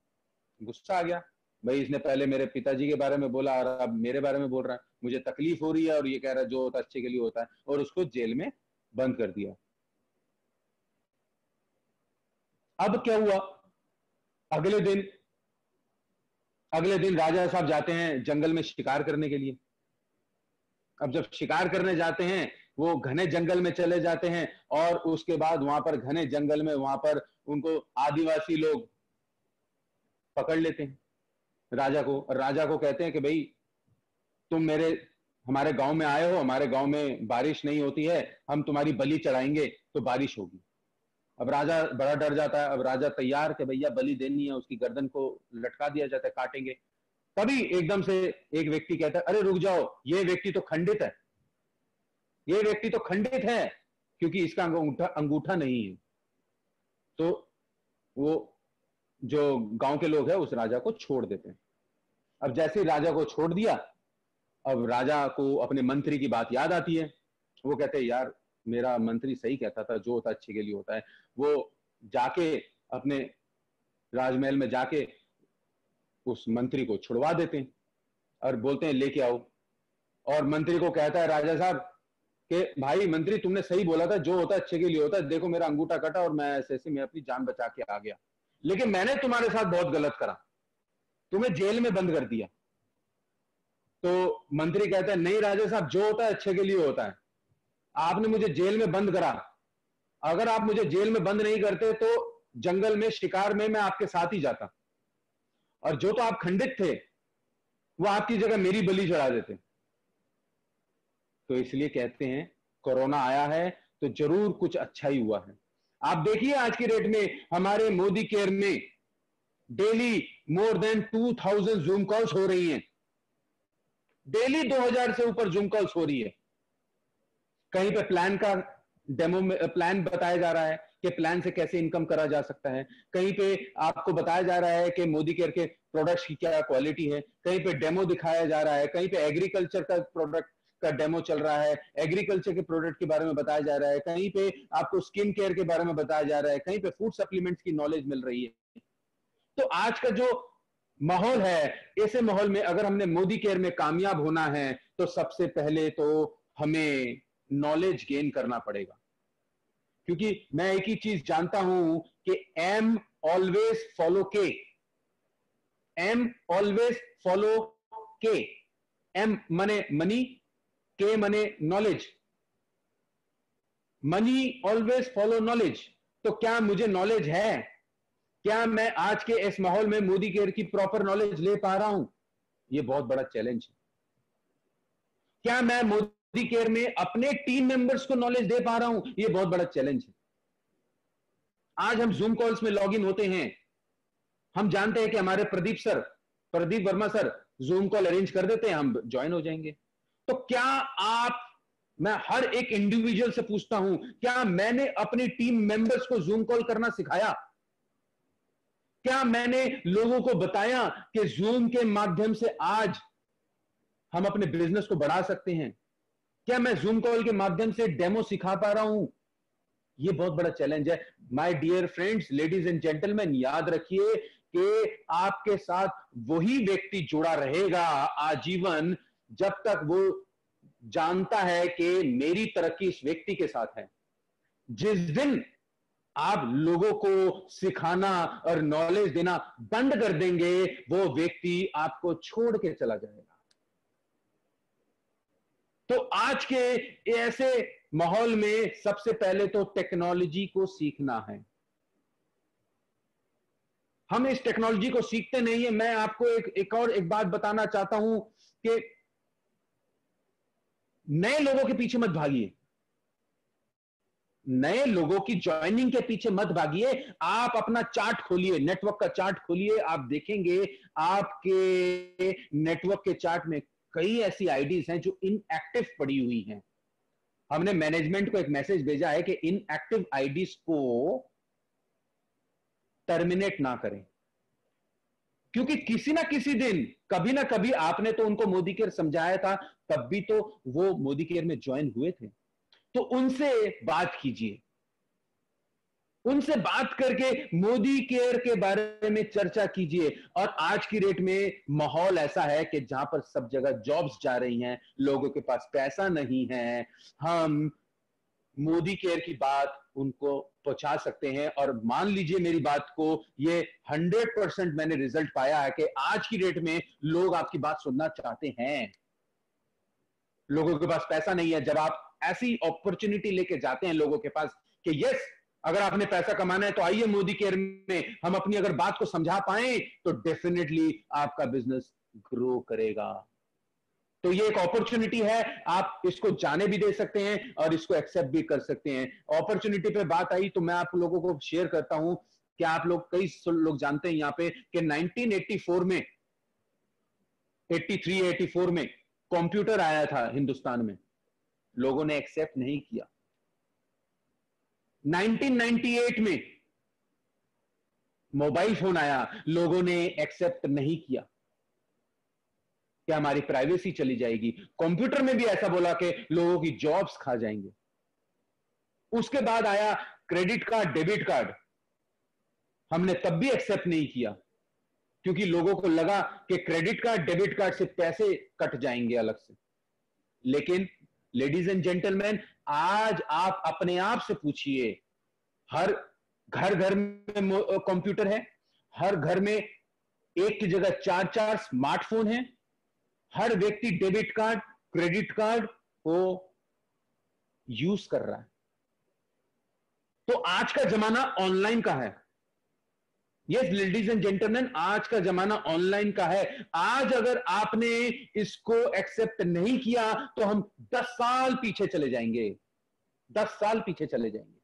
गुस्सा आ गया, भाई इसने पहले मेरे पिताजी के बारे में बोला और अब मेरे बारे में बोल रहा है, मुझे तकलीफ हो रही है और ये कह रहा है जो होता है अच्छे के लिए होता है, और उसको जेल में बंद कर दिया। अब क्या हुआ, अगले दिन राजा साहब जाते हैं जंगल में शिकार करने के लिए। अब जब शिकार करने जाते हैं, वो घने जंगल में चले जाते हैं और उसके बाद वहां पर घने जंगल में वहां पर उनको आदिवासी लोग पकड़ लेते हैं राजा को, और राजा को कहते हैं कि भाई तुम हमारे गांव में आए हो, हमारे गांव में बारिश नहीं होती है, हम तुम्हारी बलि चढ़ाएंगे तो बारिश होगी। अब राजा बड़ा डर जाता है। अब राजा तैयार कि भैया बलि देनी है, उसकी गर्दन को लटका दिया जाता है, काटेंगे। तभी एकदम से एक व्यक्ति कहता है अरे रुक जाओ, ये व्यक्ति तो खंडित है, ये व्यक्ति तो खंडित है क्योंकि इसका अंगूठा नहीं है। तो वो जो गांव के लोग हैं उस राजा को छोड़ देते हैं। अब जैसे ही राजा को छोड़ दिया, अब राजा को अपने मंत्री की बात याद आती है। वो कहते हैं यार मेरा मंत्री सही कहता था, जो होता है अच्छे के लिए होता है। वो जाके अपने राजमहल में जाके उस मंत्री को छुड़वा देते हैं और बोलते हैं लेके आओ। और मंत्री को कहता है राजा साहब कि भाई मंत्री तुमने सही बोला था, जो होता है अच्छे के लिए होता है, देखो मेरा अंगूठा कटा और मैं ऐसे ऐसे मैं अपनी जान बचा के आ गया, लेकिन मैंने तुम्हारे साथ बहुत गलत करा, तुम्हें जेल में बंद कर दिया। तो मंत्री कहता है नहीं राजा साहब, जो होता है अच्छे के लिए होता है, आपने मुझे जेल में बंद करा, अगर आप मुझे जेल में बंद नहीं करते तो जंगल में शिकार में मैं आपके साथ ही जाता, और जो तो आप खंडित थे वो आपकी जगह मेरी बलि चढ़ा देते। तो इसलिए कहते हैं कोरोना आया है तो जरूर कुछ अच्छा ही हुआ है। आप देखिए आज की डेट में हमारे मोदी केयर में daily more than 2000 zoom calls हो रही हैं, डेली 2000 से ऊपर जूम कॉल्स हो रही है। कहीं पे प्लान का डेमो में प्लान बताया जा रहा है कि प्लान से कैसे इनकम करा जा सकता है, कहीं पे आपको बताया जा रहा है कि मोदी केयर के प्रोडक्ट्स की क्या क्वालिटी है, कहीं पे डेमो दिखाया जा रहा है, कहीं पे एग्रीकल्चर का प्रोडक्ट का डेमो चल रहा है, एग्रीकल्चर के प्रोडक्ट के बारे में बताया जा रहा है, कहीं पे आपको स्किन केयर के बारे में बताया जा रहा है, कहीं पे फूड सप्लीमेंट्स की नॉलेज मिल रही है। तो आज का जो माहौल है, ऐसे माहौल में अगर हमने मोदी केयर में कामयाब होना है तो सबसे पहले तो हमें नॉलेज गेन करना पड़ेगा। क्योंकि मैं एक ही चीज जानता हूं कि एम ऑलवेज फॉलो के, एम ऑलवेज फॉलो के, एम मने मनी, के मने knowledge, money always follow knowledge. तो क्या मुझे नॉलेज है? क्या मैं आज के इस माहौल में मोदी केयर की प्रॉपर नॉलेज ले पा रहा हूं? यह बहुत बड़ा चैलेंज है। क्या मैं मोदी केयर में अपने टीम मेंबर्स को नॉलेज दे पा रहा हूं? यह बहुत बड़ा चैलेंज है। आज हम जूम कॉल्स में लॉग इन होते हैं, हम जानते हैं कि हमारे Pradeep Verma sir zoom call arrange कर देते हैं, हम ज्वाइन हो जाएंगे। तो क्या आप, मैं हर एक इंडिविजुअल से पूछता हूं, क्या मैंने अपनी टीम मेंबर्स को जूम कॉल करना सिखाया? क्या मैंने लोगों को बताया कि जूम के माध्यम से आज हम अपने बिजनेस को बढ़ा सकते हैं? क्या मैं जूम कॉल के माध्यम से डेमो सिखा पा रहा हूं? यह बहुत बड़ा चैलेंज है। My dear friends, ladies and gentleman, याद रखिए कि आपके साथ वही व्यक्ति जुड़ा रहेगा आजीवन जब तक वो जानता है कि मेरी तरक्की इस व्यक्ति के साथ है। जिस दिन आप लोगों को सिखाना और नॉलेज देना बंद कर देंगे, वो व्यक्ति आपको छोड़ के चला जाएगा। तो आज के ऐसे माहौल में सबसे पहले तो टेक्नोलॉजी को सीखना है। हम इस टेक्नोलॉजी को सीखते नहीं है। मैं आपको एक बात बताना चाहता हूं कि नए लोगों के पीछे मत भागिए, नए लोगों की ज्वाइनिंग के पीछे मत भागिए। आप अपना चार्ट खोलिए, नेटवर्क का चार्ट खोलिए, आप देखेंगे आपके नेटवर्क के चार्ट में कई ऐसी आईडीज हैं जो इनएक्टिव पड़ी हुई हैं। हमने मैनेजमेंट को एक मैसेज भेजा है कि इनएक्टिव आईडीज को टर्मिनेट ना करें, क्योंकि किसी ना किसी दिन, कभी ना कभी आपने तो उनको मोदी केयर समझाया था, तब भी तो वो मोदी केयर में ज्वाइन हुए थे। तो उनसे बात कीजिए, उनसे बात करके मोदी केयर के बारे में चर्चा कीजिए। और आज की डेट में माहौल ऐसा है कि जहां पर सब जगह जॉब्स जा रही हैं, लोगों के पास पैसा नहीं है, हम मोदी केयर की बात उनको पहुंचा सकते हैं। और मान लीजिए मेरी बात को, ये 100% मैंने रिजल्ट पाया है कि आज की डेट में लोग आपकी बात सुनना चाहते हैं। लोगों के पास पैसा नहीं है, जब आप ऐसी अपॉर्चुनिटी लेके जाते हैं लोगों के पास कि यस, अगर आपने पैसा कमाना है तो आइए मोदी केयर में, हम अपनी अगर बात को समझा पाए तो डेफिनेटली आपका बिजनेस ग्रो करेगा। तो ये एक अपॉर्चुनिटी है, आप इसको जाने भी दे सकते हैं और इसको एक्सेप्ट भी कर सकते हैं। अपॉर्चुनिटी पे बात आई तो मैं आप लोगों को शेयर करता हूं कि आप लोग, कई लोग जानते हैं यहां पे कि 1984 में, 83 84 में कंप्यूटर आया था हिंदुस्तान में, लोगों ने एक्सेप्ट नहीं किया। 1998 में मोबाइल फोन आया, लोगों ने एक्सेप्ट नहीं किया कि हमारी प्राइवेसी चली जाएगी। कंप्यूटर में भी ऐसा बोला कि लोगों की जॉब्स खा जाएंगे। उसके बाद आया क्रेडिट कार्ड, डेबिट कार्ड, हमने तब भी एक्सेप्ट नहीं किया क्योंकि लोगों को लगा कि क्रेडिट कार्ड, डेबिट कार्ड से पैसे कट जाएंगे अलग से। लेकिन लेडीज एंड जेंटलमैन, आज आप अपने आप से पूछिए, हर घर घर में कंप्यूटर है, हर घर में एक की जगह 4-4 स्मार्टफोन है, हर व्यक्ति डेबिट कार्ड, क्रेडिट कार्ड को यूज कर रहा है। तो आज का जमाना ऑनलाइन का है। यस लेडीज एंड जेंटलमैन, आज का जमाना ऑनलाइन का है। आज अगर आपने इसको एक्सेप्ट नहीं किया तो हम 10 साल पीछे चले जाएंगे, 10 साल पीछे चले जाएंगे।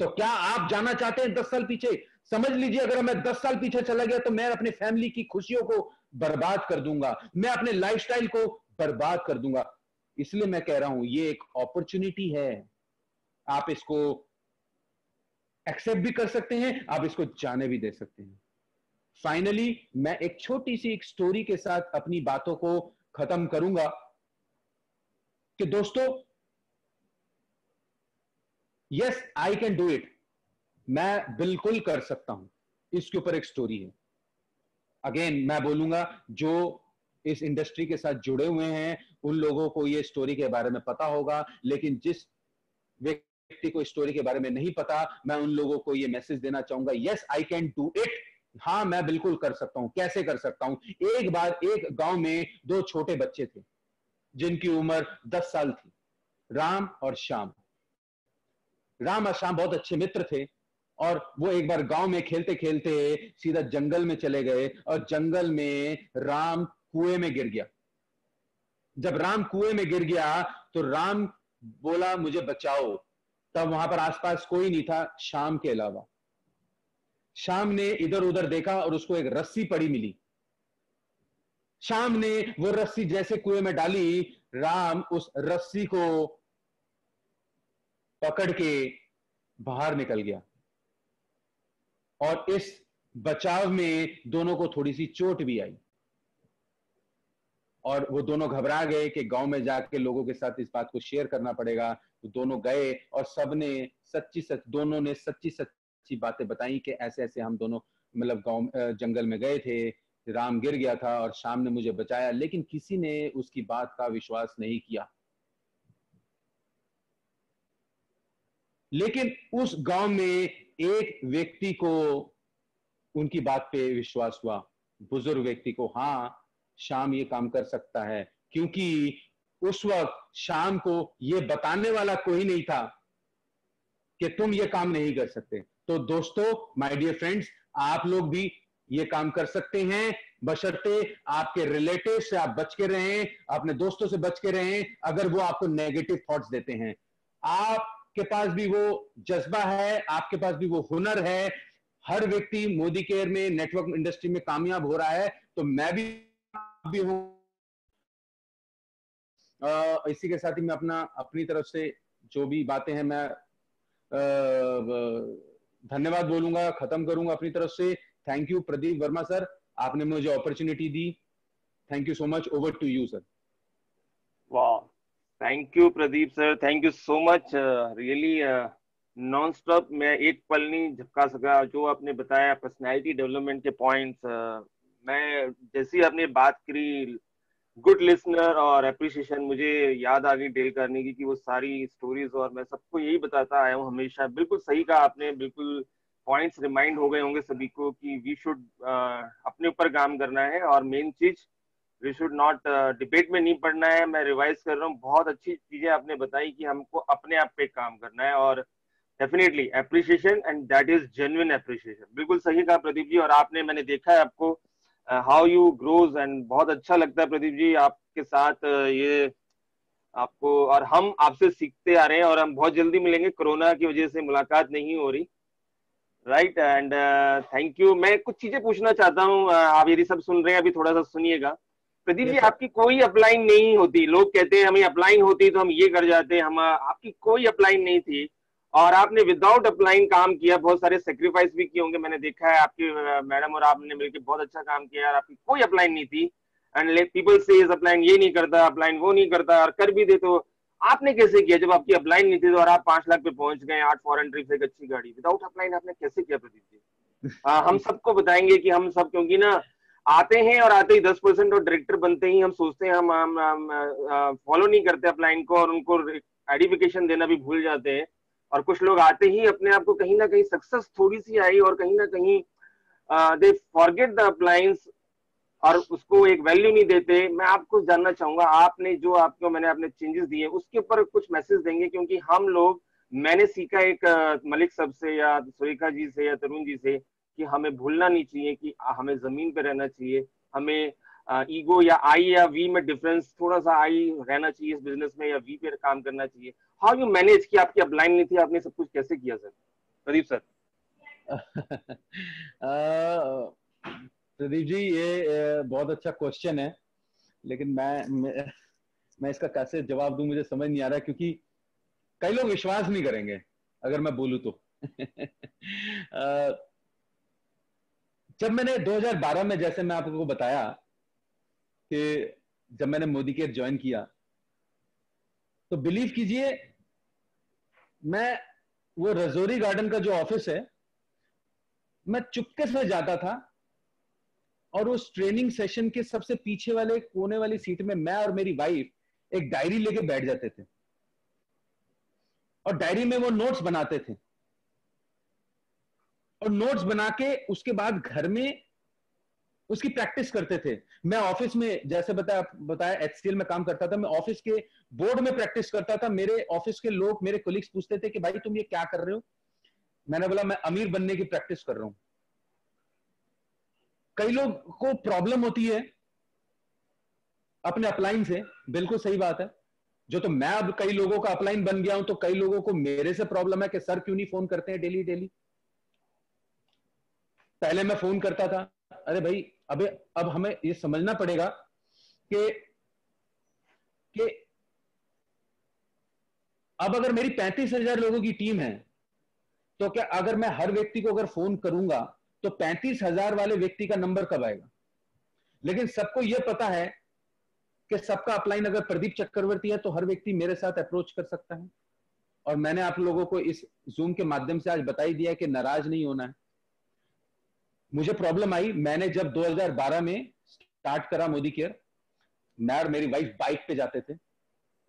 तो क्या आप जाना चाहते हैं 10 साल पीछे? समझ लीजिए, अगर मैं 10 साल पीछे चला गया तो मैं अपने फैमिली की खुशियों को बर्बाद कर दूंगा, मैं अपने लाइफस्टाइल को बर्बाद कर दूंगा। इसलिए मैं कह रहा हूं, ये एक अपॉर्चुनिटी है, आप इसको एक्सेप्ट भी कर सकते हैं, आप इसको जाने भी दे सकते हैं। फाइनली मैं एक छोटी सी एक स्टोरी के साथ अपनी बातों को खत्म करूंगा कि दोस्तों, yes I can do it, मैं बिल्कुल कर सकता हूं। इसके ऊपर एक स्टोरी है। अगेन मैं बोलूंगा, जो इस इंडस्ट्री के साथ जुड़े हुए हैं उन लोगों को ये स्टोरी के बारे में पता होगा, लेकिन जिस व्यक्ति को स्टोरी के बारे में नहीं पता, मैं उन लोगों को ये मैसेज देना चाहूंगा, yes I can do it. हाँ, मैं बिल्कुल कर सकता हूं। कैसे कर सकता हूं? एक बार एक गांव में 2 छोटे बच्चे थे जिनकी उम्र 10 साल थी, राम और श्याम। राम और श्याम बहुत अच्छे मित्र थे और वो एक बार गांव में खेलते खेलते सीधा जंगल में चले गए और जंगल में राम कुएं में गिर गया। जब राम कुएं में गिर गया तो राम बोला, मुझे बचाओ। तब वहां पर आसपास कोई नहीं था श्याम के अलावा। श्याम ने इधर उधर देखा और उसको एक रस्सी पड़ी मिली। श्याम ने वो रस्सी जैसे कुएं में डाली, राम उस रस्सी को पकड़ के बाहर निकल गया और इस बचाव में दोनों को थोड़ी सी चोट भी आई और वो दोनों घबरा गए कि गांव में जाके लोगों के साथ इस बात को शेयर करना पड़ेगा। तो दोनों गए और दोनों ने सच्ची बातें बताई कि ऐसे ऐसे हम दोनों मतलब गांव जंगल में गए थे, राम गिर गया था और श्याम ने मुझे बचाया। लेकिन किसी ने उसकी बात का विश्वास नहीं किया। लेकिन उस गांव में एक व्यक्ति को उनकी बात पे विश्वास हुआ, बुजुर्ग व्यक्ति को। हाँ, श्याम ये काम कर सकता है, क्योंकि उस वक्त श्याम को ये बताने वाला कोई नहीं था कि तुम ये काम नहीं कर सकते। तो दोस्तों, माय डियर फ्रेंड्स, आप लोग भी ये काम कर सकते हैं, बशर्ते आपके रिलेटिव से आप बच के रहें, अपने दोस्तों से बच के रहें अगर वो आपको नेगेटिव थॉट्स देते हैं। आपके पास भी वो जज्बा है, आपके पास भी वो हुनर है। हर व्यक्ति मोदी केयर में, नेटवर्क इंडस्ट्री में कामयाब हो रहा है, तो मैं भी हूं। इसी के साथ ही मैं अपनी तरफ से जो भी बातें हैं मैं धन्यवाद बोलूंगा, खत्म करूंगा अपनी तरफ से। Thank you Pradeep Verma sir, आपने मुझे अपॉर्चुनिटी दी। Thank you so much. Over to you sir. वाह, thank you Pradeep sir, thank you so much. Really non stop मैं एक पल नहीं झपका सका जो आपने बताया, पर्सनालिटी डेवलपमेंट के पॉइंट्स। मैं जैसी आपने बात करी, गुड लिसनर और अप्रिसिएशन, मुझे याद आ गई डेल करने की कि वो सारी स्टोरीज, और मैं सबको यही बताता आया हूँ हमेशा। बिल्कुल सही कहा आपने, बिल्कुल पॉइंट्स रिमाइंड हो गए होंगे सभी को कि वी शुड अपने ऊपर काम करना है, और मेन चीज वी शुड नॉट डिबेट में नहीं पढ़ना है। मैं रिवाइज कर रहा हूँ, बहुत अच्छी चीजें आपने बताई कि हमको अपने आप पे काम करना है, और definitely appreciation, and that is genuine appreciation. बिल्कुल सही कहा प्रदीप जी। और आपने, मैंने देखा है आपको हाउ यू ग्रोज, एंड बहुत अच्छा लगता है प्रदीप जी आपके साथ ये आपको, और हम आपसे सीखते आ रहे हैं, और हम बहुत जल्दी मिलेंगे। कोरोना की वजह से मुलाकात नहीं हो रही, राइट। And thank you. मैं कुछ चीजें पूछना चाहता हूँ, आप यदि सब सुन रहे हैं अभी थोड़ा सा सुनिएगा। प्रदीप जी, आपकी कोई अपलाइन नहीं होती, लोग कहते हैं हमें अपलाइन होती तो हम ये कर जाते, हम आपकी कोई अपलाइन नहीं थी, और आपने विदाउट अप्लाइंग काम किया, बहुत सारे सेक्रीफाइस भी किए होंगे, मैंने देखा है आपकी मैडम और आपने मिलकर बहुत अच्छा काम किया यार, आपकी कोई अप्लाइन नहीं थी एंड पीपल से अप्लाइन ये नहीं करता, अप्लाइन वो नहीं करता, और कर भी दे तो आपने कैसे किया जब आपकी अप्लाइन नहीं थी तो, और आप 5 लाख पे पहुंच गए, 8 फॉरेन ट्रिप, एक अच्छी गाड़ी, विदाउट अप्लाइन आपने कैसे किया प्रदीप जी? हम सबको बताएंगे कि हम सब, क्योंकि ना आते हैं और आते ही 10% और डायरेक्टर बनते ही हम सोचते हैं हम फॉलो नहीं करते अपलाइन को, और उनको आइडेंटिफिकेशन देना भी भूल जाते हैं, और कुछ लोग आते ही अपने आप को कहीं ना कहीं सक्सेस थोड़ी सी आई और कहीं ना कहीं दे फॉरगेट द अप्लायंस और उसको एक वैल्यू नहीं देते। मैं आपको जानना चाहूंगा, आपने जो आपको मैंने अपने चेंजेस दिए उसके ऊपर कुछ मैसेज देंगे, क्योंकि हम लोग, मैंने सीखा एक मलिक साहब से या सुरेखा जी से या तरुण जी से कि हमें भूलना नहीं चाहिए कि हमें जमीन पे रहना चाहिए, हमें ईगो या आई या वी में डिफरेंस, थोड़ा सा आई रहना चाहिए इस बिजनेस में, या वी पे काम करना चाहिए। हाउ यू मैनेज कि आपकी अपलाइन नहीं थी, आपने सब कुछ कैसे किया सर? प्रदीप सर। प्रदीप जी, ये बहुत अच्छा क्वेश्चन है, लेकिन मैं इसका कैसे जवाब दूं मुझे समझ नहीं आ रहा, क्योंकि कई लोग विश्वास नहीं करेंगे अगर मैं बोलूं तो। जब मैंने 2012 में, जैसे मैं आपको बताया कि जब मैंने मोदी केयर ज्वाइन किया, तो बिलीव कीजिए, मैं वो रजौरी गार्डन का जो ऑफिस है, मैं चुपके से जाता था, और उस ट्रेनिंग सेशन के सबसे पीछे वाले कोने वाली सीट में मैं और मेरी वाइफ एक डायरी लेके बैठ जाते थे, और डायरी में वो नोट्स बनाते थे, और नोट्स बना के उसके बाद घर में उसकी प्रैक्टिस करते थे। मैं ऑफिस में, जैसे बताया एचसीएल में काम करता था, मैं ऑफिस के बोर्ड में प्रैक्टिस करता था। मेरे ऑफिस के लोग, मेरे कोलिग्स पूछते थे कि भाई तुम ये क्या कर रहे हो? मैंने बोला मैं अमीर बनने की प्रैक्टिस कर रहा हूं। कई लोग को प्रॉब्लम होती है अपने अपलाइन से, बिल्कुल सही बात है। जो तो मैं अब कई लोगों का अपलाइन बन गया हूं, तो कई लोगों को मेरे से प्रॉब्लम है कि सर क्यों नहीं फोन करते हैं डेली डेली। पहले मैं फोन करता था, अरे भाई अबे अब हमें ये समझना पड़ेगा कि कि अब अगर मेरी 35,000 लोगों की टीम है, तो क्या अगर मैं हर व्यक्ति को अगर फोन करूंगा तो 35,000 वाले व्यक्ति का नंबर कब आएगा? लेकिन सबको यह पता है कि सबका अपलाइन अगर प्रदीप चक्रवर्ती है तो हर व्यक्ति मेरे साथ अप्रोच कर सकता है। और मैंने आप लोगों को इस जूम के माध्यम से आज बता ही दिया कि नाराज नहीं होना है। मुझे प्रॉब्लम आई, मैंने जब 2012 में स्टार्ट करा मोदी केयर, मैं और मेरी वाइफ बाइक पे जाते थे,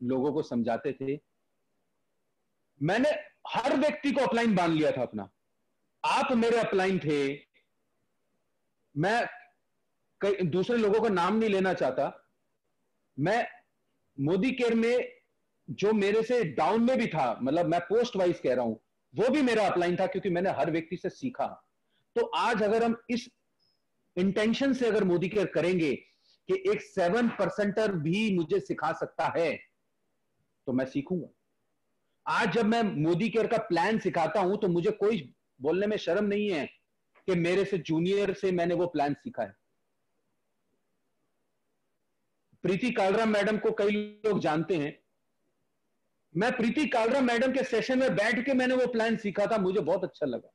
लोगों को समझाते थे। मैंने हर व्यक्ति को अपलाइन बांध लिया था अपना। आप मेरे अपलाइन थे। मैं कई दूसरे लोगों का नाम नहीं लेना चाहता। मैं मोदी केयर में जो मेरे से डाउन में भी था, मतलब मैं पोस्ट वाइज कह रहा हूं, वो भी मेरा अपलाइन था, क्योंकि मैंने हर व्यक्ति से सीखा। तो आज अगर हम इस इंटेंशन से अगर मोदी केयर करेंगे कि एक 7% भी मुझे सिखा सकता है, तो मैं सीखूंगा। आज जब मैं मोदी केयर का प्लान सिखाता हूं तो मुझे कोई बोलने में शर्म नहीं है कि मेरे से जूनियर से मैंने वो प्लान सीखा है। प्रीति कालरा मैडम को कई लोग जानते हैं। मैं प्रीति कालरा मैडम के सेशन में बैठ के मैंने वो प्लान सीखा था, मुझे बहुत अच्छा लगा।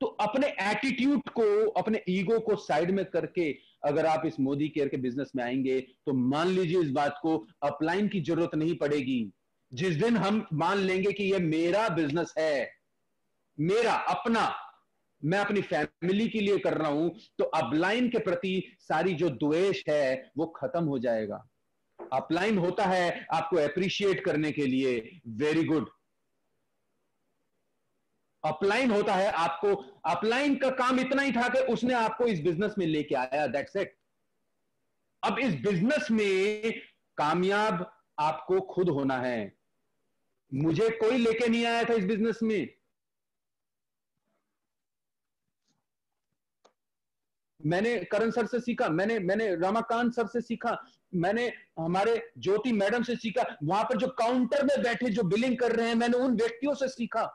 तो अपने एटीट्यूड को, अपने ईगो को साइड में करके अगर आप इस मोदी केयर के बिजनेस में आएंगे तो मान लीजिए इस बात को, अपलाइन की जरूरत नहीं पड़ेगी। जिस दिन हम मान लेंगे कि ये मेरा बिजनेस है, मेरा अपना, मैं अपनी फैमिली के लिए कर रहा हूं, तो अपलाइन के प्रति सारी जो द्वेष है वो खत्म हो जाएगा। अपलाइन होता है आपको अप्रिशिएट करने के लिए, वेरी गुड। अपलाइन होता है आपको, अपलाइन का काम इतना ही था कि उसने आपको इस बिजनेस में लेके आया, दैट्स इट। अब इस बिजनेस में कामयाब आपको खुद होना है। मुझे कोई लेके नहीं आया था इस बिजनेस में। मैंने करण सर से सीखा, मैंने मैंने रमाकांत सर से सीखा, मैंने हमारे ज्योति मैडम से सीखा, वहां पर जो काउंटर में बैठे जो बिलिंग कर रहे हैं, मैंने उन व्यक्तियों से सीखा।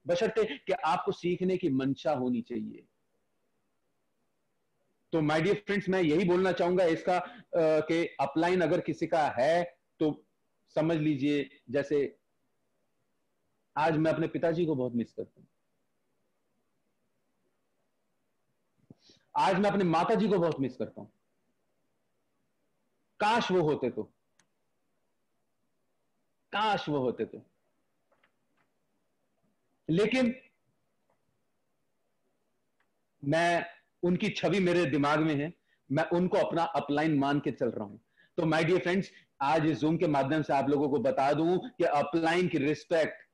बशर्ते कि आपको सीखने की मंशा होनी चाहिए। तो माय डियर फ्रेंड्स, मैं यही बोलना चाहूंगा इसका कि अपलाइन अगर किसी का है तो समझ लीजिए, जैसे आज मैं अपने पिताजी को बहुत मिस करता हूं। आज मैं अपने माताजी को बहुत मिस करता हूं। काश वो होते तो, काश वो होते तो। लेकिन मैं, उनकी छवि मेरे दिमाग में है, मैं उनको अपना अपलाइन मान के चल रहा हूं। तो माय डियर फ्रेंड्स, आज इस जूम के माध्यम से आप लोगों को बता दूं कि अपलाइन की रिस्पेक्ट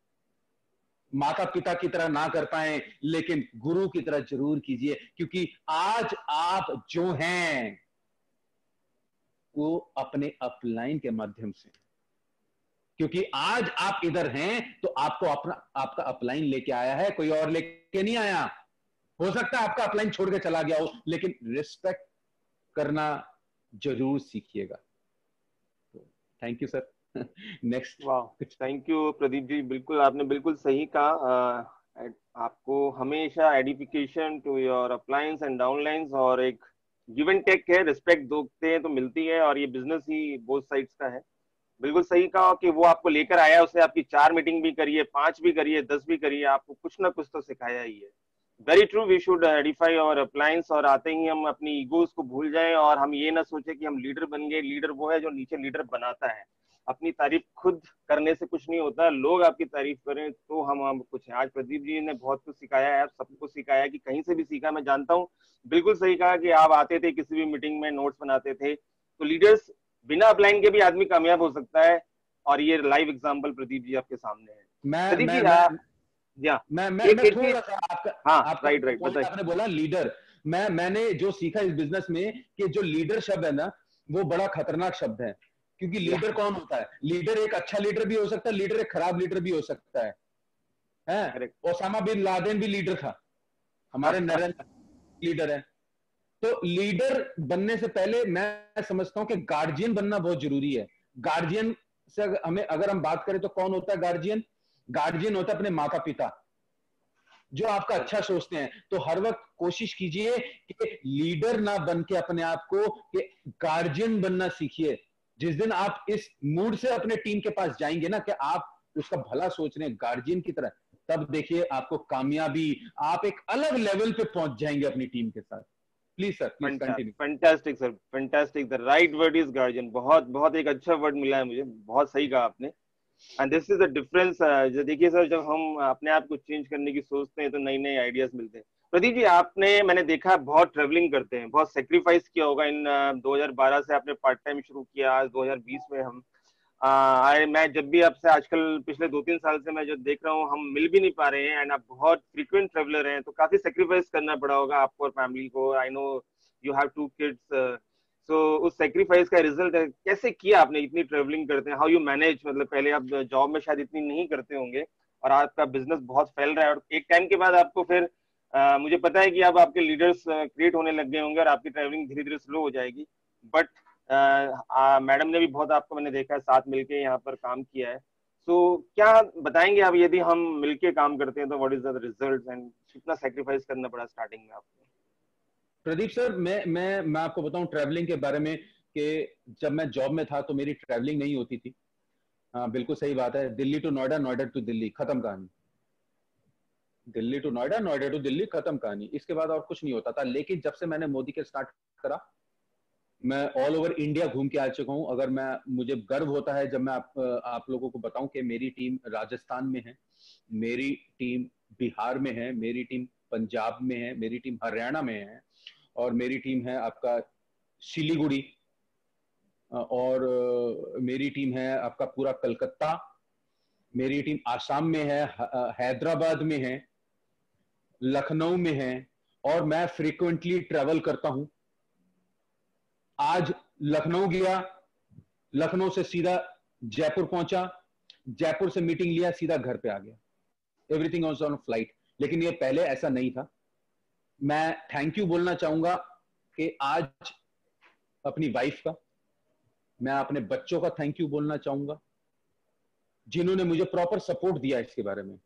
माता पिता की तरह ना कर पाए, लेकिन गुरु की तरह जरूर कीजिए, क्योंकि आज आप जो हैं वो अपने अपलाइन के माध्यम से, क्योंकि आज आप इधर हैं तो आपको अपना, आपका अपलाइन लेके आया है, कोई और लेके नहीं आया। हो सकता है आपका अपलाइन छोड़ के चला गया हो, लेकिन रिस्पेक्ट करना जरूर सीखिएगा। Thank you sir. नेक्स्ट। वाह, थैंक यू प्रदीप जी, बिल्कुल आपने बिल्कुल सही कहा। आपको हमेशा edification to your uplines and downlines और एक गिव एंड टेक है, रिस्पेक्ट दोते हैं तो मिलती है, और ये बिजनेस ही बोथ साइड्स का है। बिल्कुल सही कहा कि वो आपको लेकर आया, उसने आपकी 4 मीटिंग भी करी है, 5 भी करी है, 10 भी करी है, आपको कुछ ना कुछ तो सिखाया ही है। Very true, we should edify और अप्लायंस, और आते ही हम अपनी ईगोज को भूल जाएं और हम ये ना सोचे कि हम लीडर बन गए। लीडर वो है जो नीचे लीडर बनाता है। अपनी तारीफ खुद करने से कुछ नहीं होता, लोग आपकी तारीफ करें तो हम कुछ है। आज प्रदीप जी ने बहुत कुछ सिखाया है, आप सबको सिखाया कि कहीं से भी सीखा, मैं जानता हूँ। बिल्कुल सही कहा कि आप आते थे किसी भी मीटिंग में, नोट्स बनाते थे, तो लीडर्स बिना अपलाइन के भी आदमी कामयाब हो सकता है, और ये लाइव एग्जांपल प्रदीप जी आपके सामने है। मैं प्रदीप मैं जी मैं या मैं एक थोड़ा चीज, सा आपका, हाँ आपका राइट राइट पॉइंट बताइए। आपने बोला लीडर। मैंने जो सीखा इस बिजनेस में कि जो लीडर शब्द है ना, वो बड़ा खतरनाक शब्द है। क्योंकि लीडर कौन होता है? लीडर एक अच्छा लीडर भी हो सकता है, लीडर एक खराब लीडर भी हो सकता है। हैं? करेक्ट। ओसामा बिन लादेन भी लीडर था, हमारे नरेंद्र लीडर है। तो लीडर बनने से पहले मैं समझता हूं कि गार्जियन बनना बहुत जरूरी है। गार्जियन से हमें अगर हम बात करें तो कौन होता है गार्जियन? गार्जियन होता है अपने माता पिता, जो आपका अच्छा सोचते हैं। तो हर वक्त कोशिश कीजिए कि लीडर ना बन के अपने आप को, कि गार्जियन बनना सीखिए। जिस दिन आप इस मूड से अपने टीम के पास जाएंगे ना कि आप उसका भला सोच रहे हैं गार्जियन की तरह, तब देखिए आपको कामयाबी, आप एक अलग लेवल पे पहुंच जाएंगे अपनी टीम के साथ। Please sir, please continue. Fantastic sir, fantastic, the right word is guardian. बहुत बहुत एक अच्छा वर्ड मिला है मुझे, बहुत सही कहा आपने। And this is the difference. जो देखिए सर, जब हम अपने आप को चेंज करने की सोचते हैं तो नई नई आइडियाज मिलते हैं। प्रदीप जी, आपने, मैंने देखा बहुत ट्रेवलिंग करते हैं, बहुत सेक्रीफाइस किया होगा इन 2012 से आपने पार्ट टाइम शुरू किया, आज 2020 में हम मैं जब भी आपसे आजकल पिछले 2-3 साल से मैं जो देख रहा हूँ, हम मिल भी नहीं पा रहे हैं, एंड आप बहुत फ्रीक्वेंट ट्रेवलर हैं, तो काफी सेक्रीफाइस करना पड़ा होगा आपको और फैमिली को। I know you have 2 kids, so उस सेक्रीफाइस का रिजल्ट है, कैसे किया आपने? इतनी ट्रेवलिंग करते हैं, हाउ यू मैनेज? मतलब पहले आप जॉब में शायद इतनी नहीं करते होंगे, और आपका बिजनेस बहुत फैल रहा है, और एक टाइम के बाद आपको फिर मुझे पता है कि अब आपके लीडर्स क्रिएट होने लग गए होंगे और आपकी ट्रेवलिंग धीरे धीरे स्लो हो जाएगी, बट मैडम ने भी बहुत, आपको मैंने देखा है, साथ मिलके यहाँ पर काम किया है। सो क्या बताएंगे आप, यदि हम मिलके काम करते हैं तो what is the result, and कितना सेक्रीफाइस करना पड़ा स्टार्टिंग में आपको? प्रदीप सर, मैं आपको बताऊं ट्रैवलिंग के बारे में, कि जब मैं जॉब में था तो मेरी ट्रैवलिंग नहीं होती थी। हाँ, बिल्कुल सही बात है। दिल्ली टू नोएडा, नोएडा टू दिल्ली, खत्म कहानी। दिल्ली टू नोएडा, नोएडा टू दिल्ली, खत्म कहानी। इसके बाद और कुछ नहीं होता था। लेकिन जब से मैंने मोदी के स्टार्ट करा, मैं ऑल ओवर इंडिया घूम के आ चुका हूं। अगर मैं, मुझे गर्व होता है जब मैं आप लोगों को बताऊं कि मेरी टीम राजस्थान में है, मेरी टीम बिहार में है, मेरी टीम पंजाब में है, मेरी टीम हरियाणा में है, और मेरी टीम है आपका सिलीगुड़ी, और मेरी टीम है आपका पूरा कलकत्ता, मेरी टीम आसाम में है, हैदराबाद में है, लखनऊ में है, और मैं फ्रीक्वेंटली ट्रेवल करता हूं। आज लखनऊ गया, लखनऊ से सीधा जयपुर पहुंचा, जयपुर से मीटिंग लिया, सीधा घर पे आ गया। Everything was on flight. लेकिन ये पहले ऐसा नहीं था। मैं थैंक यू बोलना चाहूंगा कि आज अपनी वाइफ का, मैं अपने बच्चों का थैंक यू बोलना चाहूंगा, जिन्होंने मुझे प्रॉपर सपोर्ट दिया इसके बारे में।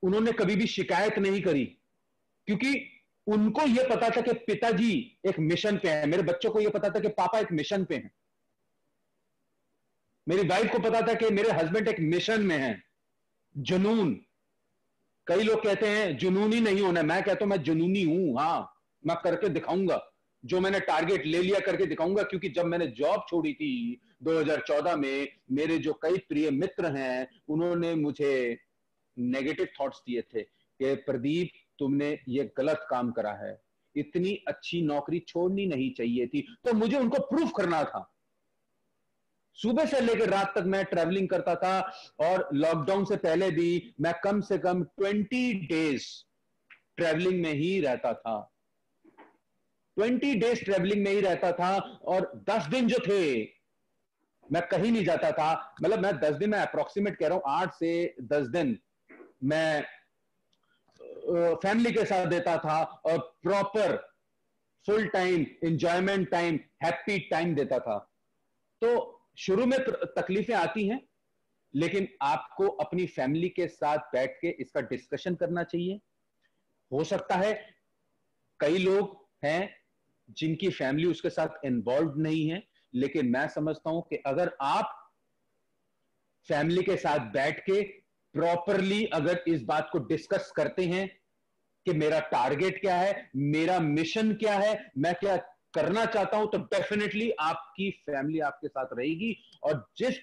उन्होंने कभी भी शिकायत नहीं करी, क्योंकि उनको यह पता था कि पिताजी एक मिशन पे है। मेरे बच्चों को यह पता था कि पापा एक मिशन पे हैं। मेरी वाइफ को पता था कि मेरे हस्बैंड एक मिशन में है, जुनून। कई लोग कहते हैं जुनूनी नहीं होना, मैं कहता हूं मैं जुनूनी हूं। हाँ, मैं करके दिखाऊंगा, जो मैंने टारगेट ले लिया करके दिखाऊंगा। क्योंकि जब मैंने जॉब छोड़ी थी 2014 में, मेरे जो कई प्रिय मित्र हैं उन्होंने मुझे नेगेटिव थॉट्स दिए थे कि प्रदीप तुमने ये गलत काम करा है, इतनी अच्छी नौकरी छोड़नी नहीं चाहिए थी। तो मुझे उनको प्रूफ करना था। सुबह से लेकर रात तक मैं ट्रैवलिंग करता था, और लॉकडाउन से पहले भी मैं कम से कम 20 डेज ट्रैवलिंग में ही रहता था। 20 डेज ट्रैवलिंग में ही रहता था, और 10 दिन जो थे मैं कहीं नहीं जाता था। मतलब मैं 10 दिन, मैं अप्रोक्सीमेट कह रहा हूं, 8 से 10 दिन मैं फैमिली के साथ देता था, और proper full time enjoyment time, happy time देता था। तो शुरू में तकलीफें आती हैं, लेकिन आपको अपनी फैमिली के साथ बैठ के इसका डिस्कशन करना चाहिए। हो सकता है कई लोग हैं जिनकी फैमिली उसके साथ इन्वॉल्व नहीं है, लेकिन मैं समझता हूं कि अगर आप फैमिली के साथ बैठ के प्रॉपरली अगर इस बात को डिस्कस करते हैं कि मेरा टारगेट क्या है, मेरा मिशन क्या है, मैं क्या करना चाहता हूं, तो डेफिनेटली आपकी फैमिली आपके साथ रहेगी। और जिस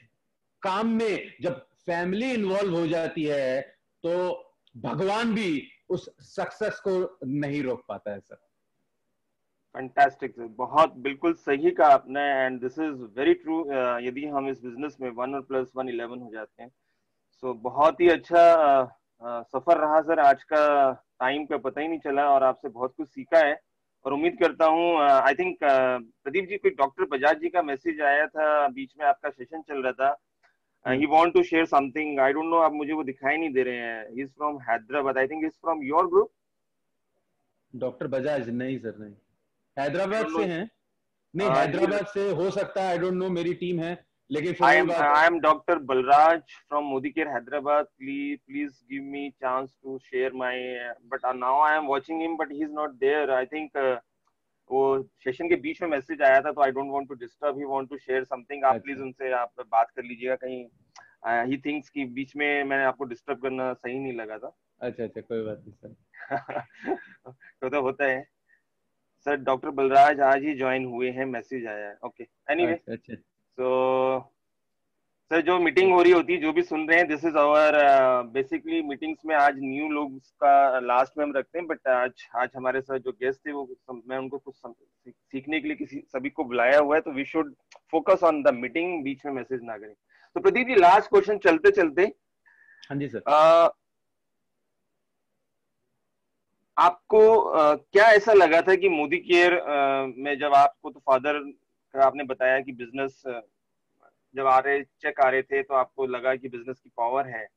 काम में जब फैमिली इन्वॉल्व हो जाती है, तो भगवान भी उस सक्सेस को नहीं रोक पाता है सर। फैंटास्टिक सर, बहुत बिल्कुल सही कहा आपने, and this is very true. यदि हम इस बिजनेस में 1 और +1 11 हो जाते हैं, सो बहुत ही अच्छा सफर रहा सर आज का। टाइम का पता ही नहीं चला और आपसे बहुत कुछ सीखा है। और उम्मीद करता हूँ, आई थिंक प्रदीप जी, कोई डॉक्टर बजाज जी का मैसेज आया था बीच में, आपका सेशन चल रहा था। He want to share something, I don't know, आप मुझे वो दिखाई नहीं दे रहे हैं। He is from Hyderabad, I think is from your group. Doctor Bajaj नहीं सर, नहीं, I Hyderabad don't say no. हैं। नहीं, हैदराबाद से हो सकता है, आई डोंट नो, मेरी टीम है। लेकिन फिर वही बात है। I am Dr. Balraj from Modicare, Hyderabad. Please give me chance to share my. But now I am watching him, but he is not there. I think वो session के बीच में मैसेज आया था, तो I don't want to disturb, he want to share something. आप please अच्छा उनसे आप बात कर लीजिएगा कहीं। ही थिंक्स कि बीच में मैंने आपको डिस्टर्ब करना सही नहीं लगा था। अच्छा अच्छा, कोई बात नहीं सर। तो होता है सर। डॉक्टर बलराज आज ही ज्वाइन हुए हैं, मैसेज आया है। Okay, anyway. अच्छा अच्छा। सो सर, जो मीटिंग हो रही होती है, जो भी सुन रहे हैं, this is our basically meetings में आज न्यू लोग का लास्ट में हम रखते हैं, बट आज आज हमारे साथ जो गेस्ट थे वो मैं उनको कुछ सीखने के लिए किसी सभी को बुलाया हुआ है, तो we should focus on the meeting, बीच में मैसेज ना करें। तो प्रदीप जी, लास्ट क्वेश्चन चलते चलते, हाँ जी सर। आपको क्या ऐसा लगा था कि मोदी केयर में जब आपको, तो फादर का आपने बताया कि बिजनेस जब आ रहे चेक आ रहे थे, तो आपको लगा कि बिजनेस की पावर है।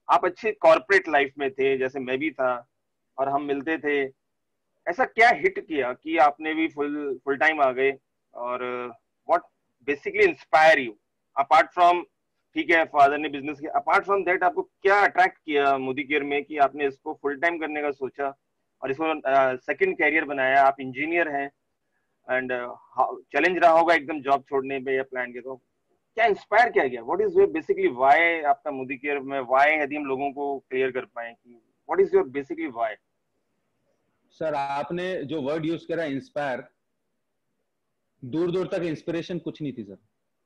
आप अच्छे कॉर्पोरेट लाइफ में थे, जैसे मैं भी था और हम मिलते थे। ऐसा क्या हिट किया कि आपने भी फुल फुल टाइम आ गए? और what basically inspire you apart from, ठीक है फादर ने बिजनेस किया, अपार्ट फ्रॉम दैट आपको क्या अट्रैक्ट किया मोदी केयर में कि आपने इसको फुल टाइम करने का सोचा और इसको सेकंड कैरियर बनाया? आप इंजीनियर हैं, एंड चैलेंज रहा होगा एकदम जॉब छोड़ने पे या प्लान के, तो क्या इंस्पायर क्या गया? What is your basically why आपका मोदी केयर में वाई, यदि हम लोगों को क्लियर कर पाए कि what is your basically why? Sir आपने जो वर्ड यूज करा इंस्पायर, दूर दूर तक इंस्पिरेशन कुछ नहीं थी सर,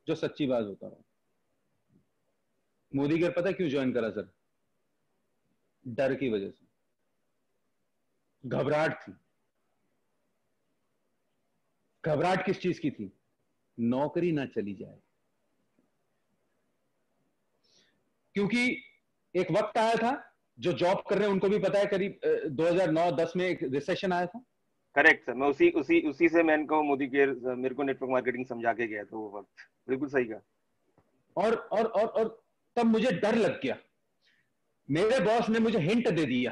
जो सच्ची बात होता है। मोदी केयर पता है क्यों ज्वाइन करा सर? डर की वजह से, घबराहट थी। घबराहट किस चीज की थी? नौकरी ना चली जाए। क्योंकि एक वक्त आया था, जो जॉब कर रहे हैं उनको भी पता है, करीब 2009-10 में एक रिसेशन आया था। करेक्ट सर, मैं उसी उसी उसी से मैंने को मोदी केयर मेरे को नेटवर्क मार्केटिंग समझा के गया था वो वक्त। बिल्कुल सही कहा। और तब मुझे डर लग गया। मेरे बॉस ने मुझे हिंट दे दिया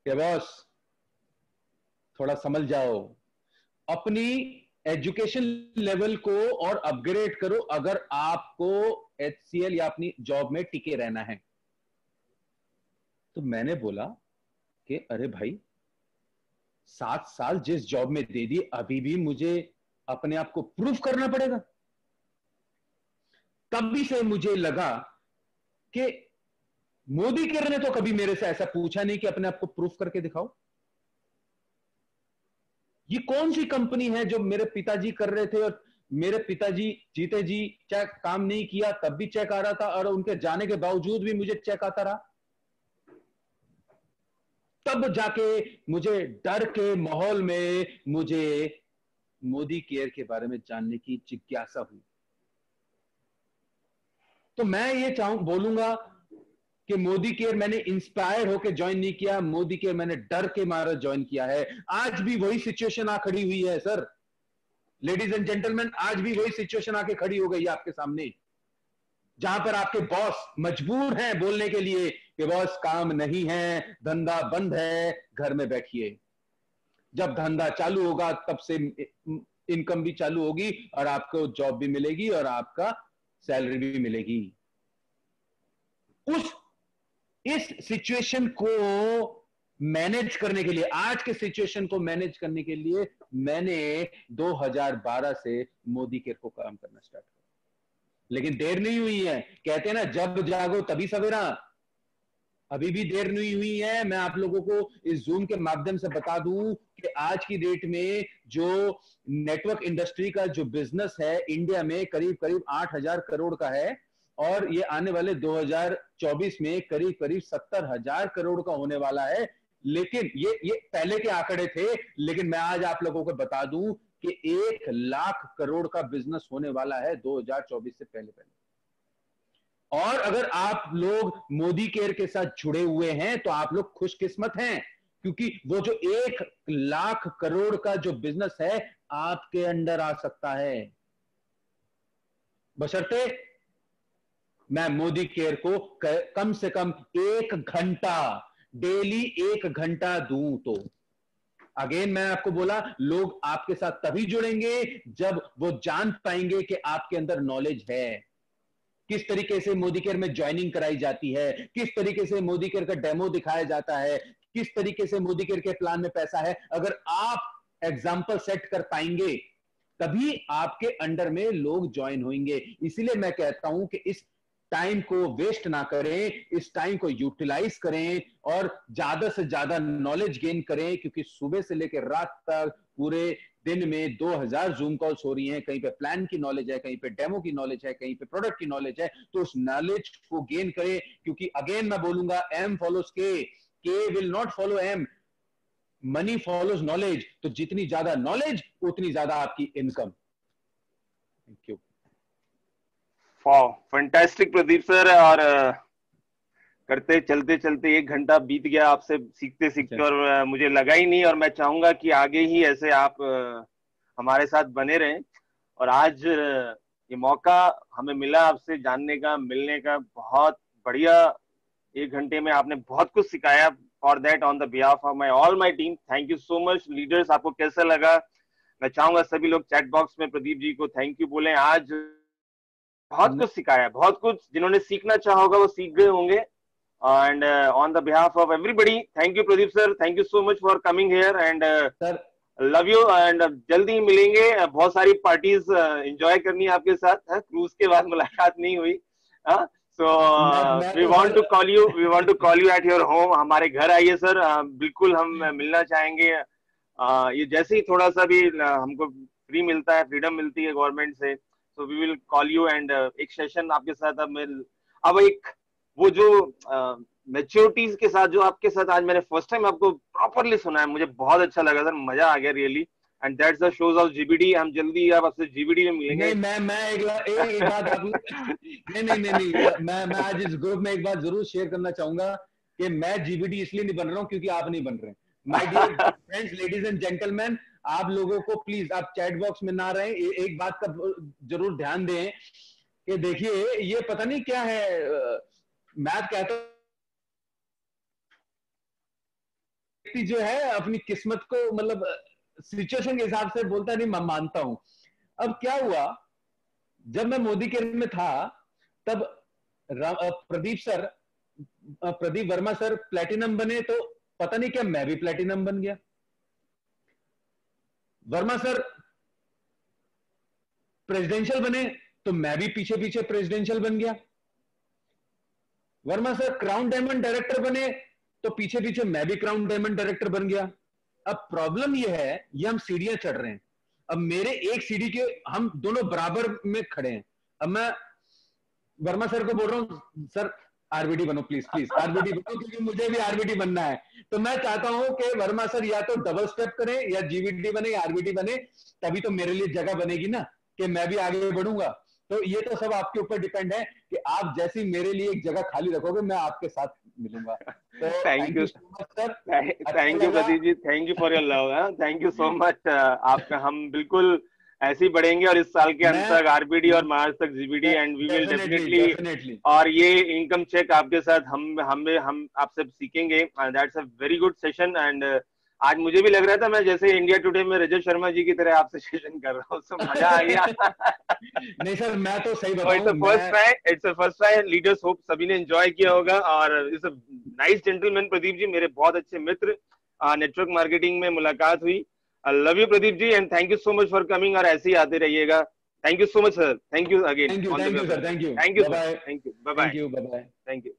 कि बॉस थोड़ा संभल जाओ, अपनी एजुकेशन लेवल को और अपग्रेड करो अगर आपको HCL या अपनी जॉब में टिके रहना है। तो मैंने बोला कि अरे भाई, 7 साल जिस जॉब में दे दी, अभी भी मुझे अपने आप को प्रूफ करना पड़ेगा। तभी से मुझे लगा कि मोदी केयर ने तो कभी मेरे से ऐसा पूछा नहीं कि अपने आप को प्रूफ करके दिखाओ। ये कौन सी कंपनी है जो मेरे पिताजी कर रहे थे और मेरे पिताजी जीते जी चेक काम नहीं किया तब भी चेक आ रहा था, और उनके जाने के बावजूद भी मुझे चेक आता रहा। तब जाके मुझे डर के माहौल में मुझे मोदी केयर के बारे में जानने की जिज्ञासा हुई। तो मैं ये बोलूंगा कि मोदी केयर मैंने इंस्पायर होकर ज्वाइन नहीं किया, मोदी केयर मैंने डर के मारे ज्वाइन किया है। आज भी वही सिचुएशन आ खड़ी हुई है सर, लेडीज एंड जेंटलमैन, आज भी वही सिचुएशन आके खड़ी हो गई है आपके सामने, जहां पर आपके बॉस मजबूर हैं बोलने के लिए कि बॉस काम नहीं है, धंधा बंद है, घर में बैठिए। जब धंधा चालू होगा तब से इनकम भी चालू होगी और आपको जॉब भी मिलेगी और आपका सैलरी भी मिलेगी। इस सिचुएशन को मैनेज करने के लिए, आज के सिचुएशन को मैनेज करने के लिए मैंने 2012 से मोदी केयर को काम करना स्टार्ट किया। लेकिन देर नहीं हुई है, कहते हैं ना जब जागो तभी सवेरा। अभी भी देर नहीं हुई है। मैं आप लोगों को इस जूम के माध्यम से बता दूं कि आज की डेट में जो नेटवर्क इंडस्ट्री का जो बिजनेस है इंडिया में करीब करीब 8,000 करोड़ का है, और ये आने वाले 2024 में करीब करीब 70,000 करोड़ का होने वाला है। लेकिन ये पहले के आंकड़े थे, लेकिन मैं आज आप लोगों को बता दूं कि 1,00,000 करोड़ का बिजनेस होने वाला है 2024 से पहले पहले। और अगर आप लोग मोदी केयर के साथ जुड़े हुए हैं तो आप लोग खुशकिस्मत हैं, क्योंकि वो जो 1,00,000 करोड़ का जो बिजनेस है आपके अंडर आ सकता है, बशर्ते मैं मोदी केयर को कम से कम 1 घंटा डेली 1 घंटा दूं तो। अगेन मैं आपको बोला, लोग आपके साथ तभी जुड़ेंगे जब वो जान पाएंगे कि आपके अंदर नॉलेज है, किस तरीके से मोदी केयर में ज्वाइनिंग कराई जाती है, किस तरीके से मोदी केयर का डेमो दिखाया जाता है, किस तरीके से मोदी केयर के प्लान में पैसा है। अगर आप एग्जाम्पल सेट कर पाएंगे तभी आपके अंडर में लोग ज्वाइन होंगे। इसीलिए मैं कहता हूं कि इस टाइम को वेस्ट ना करें, इस टाइम को यूटिलाइज करें और ज्यादा से ज्यादा नॉलेज गेन करें, क्योंकि सुबह से लेकर रात तक पूरे दिन में 2000 जूम कॉल्स हो रही हैं। कहीं पे प्लान की नॉलेज है, कहीं पे डेमो की नॉलेज है, कहीं पे प्रोडक्ट की नॉलेज है। तो उस नॉलेज को गेन करें, क्योंकि अगेन मैं बोलूंगा M follows K will not follow M, money follows knowledge. तो जितनी ज्यादा नॉलेज उतनी ज्यादा आपकी इनकम। Thank you. वाह, फैंटास्टिक प्रदीप सर। और करते चलते चलते 1 घंटा बीत गया आपसे सीखते सीखते, और मुझे लगा ही नहीं। और मैं चाहूंगा कि आगे ही ऐसे आप हमारे साथ बने रहें। और आज ये मौका हमें मिला आपसे जानने का, मिलने का। बहुत बढ़िया, 1 घंटे में आपने बहुत कुछ सिखाया। For that, on the behalf of my all my team, thank you so much. Leaders, आपको कैसा लगा? मैं चाहूंगा सभी लोग चैट बॉक्स में प्रदीप जी को थैंक यू बोले। आज बहुत कुछ सिखाया, बहुत कुछ जिन्होंने सीखना चाहा होगा वो सीख गए होंगे। And on the behalf of everybody, thank you Pradeep sir, thank you so much for coming here, and love you, and जल्दी ही मिलेंगे। बहुत सारी पार्टीज एंजॉय करनी है आपके साथ। क्रूज के बाद मुलाकात नहीं हुई। so we want to call you at your home। हमारे घर आइए सर, बिल्कुल हम मिलना चाहेंगे। ये जैसे ही थोड़ा सा भी हमको फ्री मिलता है, फ्रीडम मिलती है गवर्नमेंट से, so we will call you, and एक सेशन आपके साथ अब एक वो जो मैच्योरिटीज के साथ जो आपके साथ आज मैंने फर्स्ट टाइम आपको प्रॉपरली सुना है, मुझे बहुत अच्छा लगा सर, मजा आ गया really. And that's the shows of GBD. हम जल्दी आप आपसे जीबीडी में मिलेंगे। नहीं, मैं एक बात आप नहीं, मैं आज इस ग्रुप में एक बात जरूर शेयर करना चाहूंगा कि मैं जीबीडी इसलिए नहीं बन रहा हूँ क्योंकि आप नहीं बन रहे। My dear friends, ladies and gentleman, आप लोगों को प्लीज, आप चैट बॉक्स में ना रहें। एक बात का जरूर ध्यान दें कि देखिए ये पता नहीं क्या है, मैं कहता हूं जो है अपनी किस्मत को मतलब सिचुएशन के हिसाब से बोलता नहीं, मैं मानता हूं। अब क्या हुआ, जब मैं मोदी केयर में था तब प्रदीप वर्मा सर प्लेटिनम बने, तो पता नहीं क्या मैं भी प्लेटिनम बन गया। वर्मा सर प्रेसिडेंशियल बने तो मैं भी पीछे पीछे प्रेसिडेंशियल बन गया। Verma sir crown diamond director बने तो पीछे पीछे मैं भी क्राउन डायमंड डायरेक्टर बन गया। अब प्रॉब्लम यह है, ये हम सीढ़ियां चढ़ रहे हैं, अब मेरे एक सीढ़ी के हम दोनों बराबर में खड़े हैं। अब मैं वर्मा सर को बोल रहा हूं, सर आरबीडी बनो प्लीज, प्लीज आरबीडी बनो, क्योंकि मुझे भी आरबीडी बनना है। तो मैं चाहता हूं कि वर्मा सर या तो डबल स्टेप करें या जीवीडी बने या आरबीडी बने, तभी तो मेरे लिए जगह बनेगी ना कि मैं भी आगे बढ़ूंगा। तो ये तो सब आपके ऊपर डिपेंड है कि आप जैसी मेरे लिए एक जगह खाली रखोगे, मैं आपके साथ मिलूंगा। तो thank you so much sir. Thank you Pradeep ji, thank you for your love, thank you so much. आपका हम बिल्कुल ऐसे ही बढ़ेंगे और इस साल के अंत तक आरबीडी और मार्च तक GBD, and we will definitely. और ये इनकम चेक आपके साथ हम आपसे सीखेंगे। That's a very good session. And आज मुझे भी लग रहा था मैं जैसे इंडिया टुडे में रजत शर्मा जी की तरह आपसे सेशन कर रहा हूँ, तो मजा आ गया। नहीं सर, मैं तो सही बताऊं, it's first try, leaders hope सभी ने एंजॉय किया होगा। और it's a nice gentleman Pradeep ji, मेरे बहुत अच्छे मित्र, नेटवर्क मार्केटिंग में मुलाकात हुई। I love you Pradeep ji, and thank you so much for coming, और ऐसे ही आते रहिएगा। Thank you so much sir, thank you again. Thank you sir, thank you, thank you sir, thank you, bye bye, thank you, bye bye, thank you.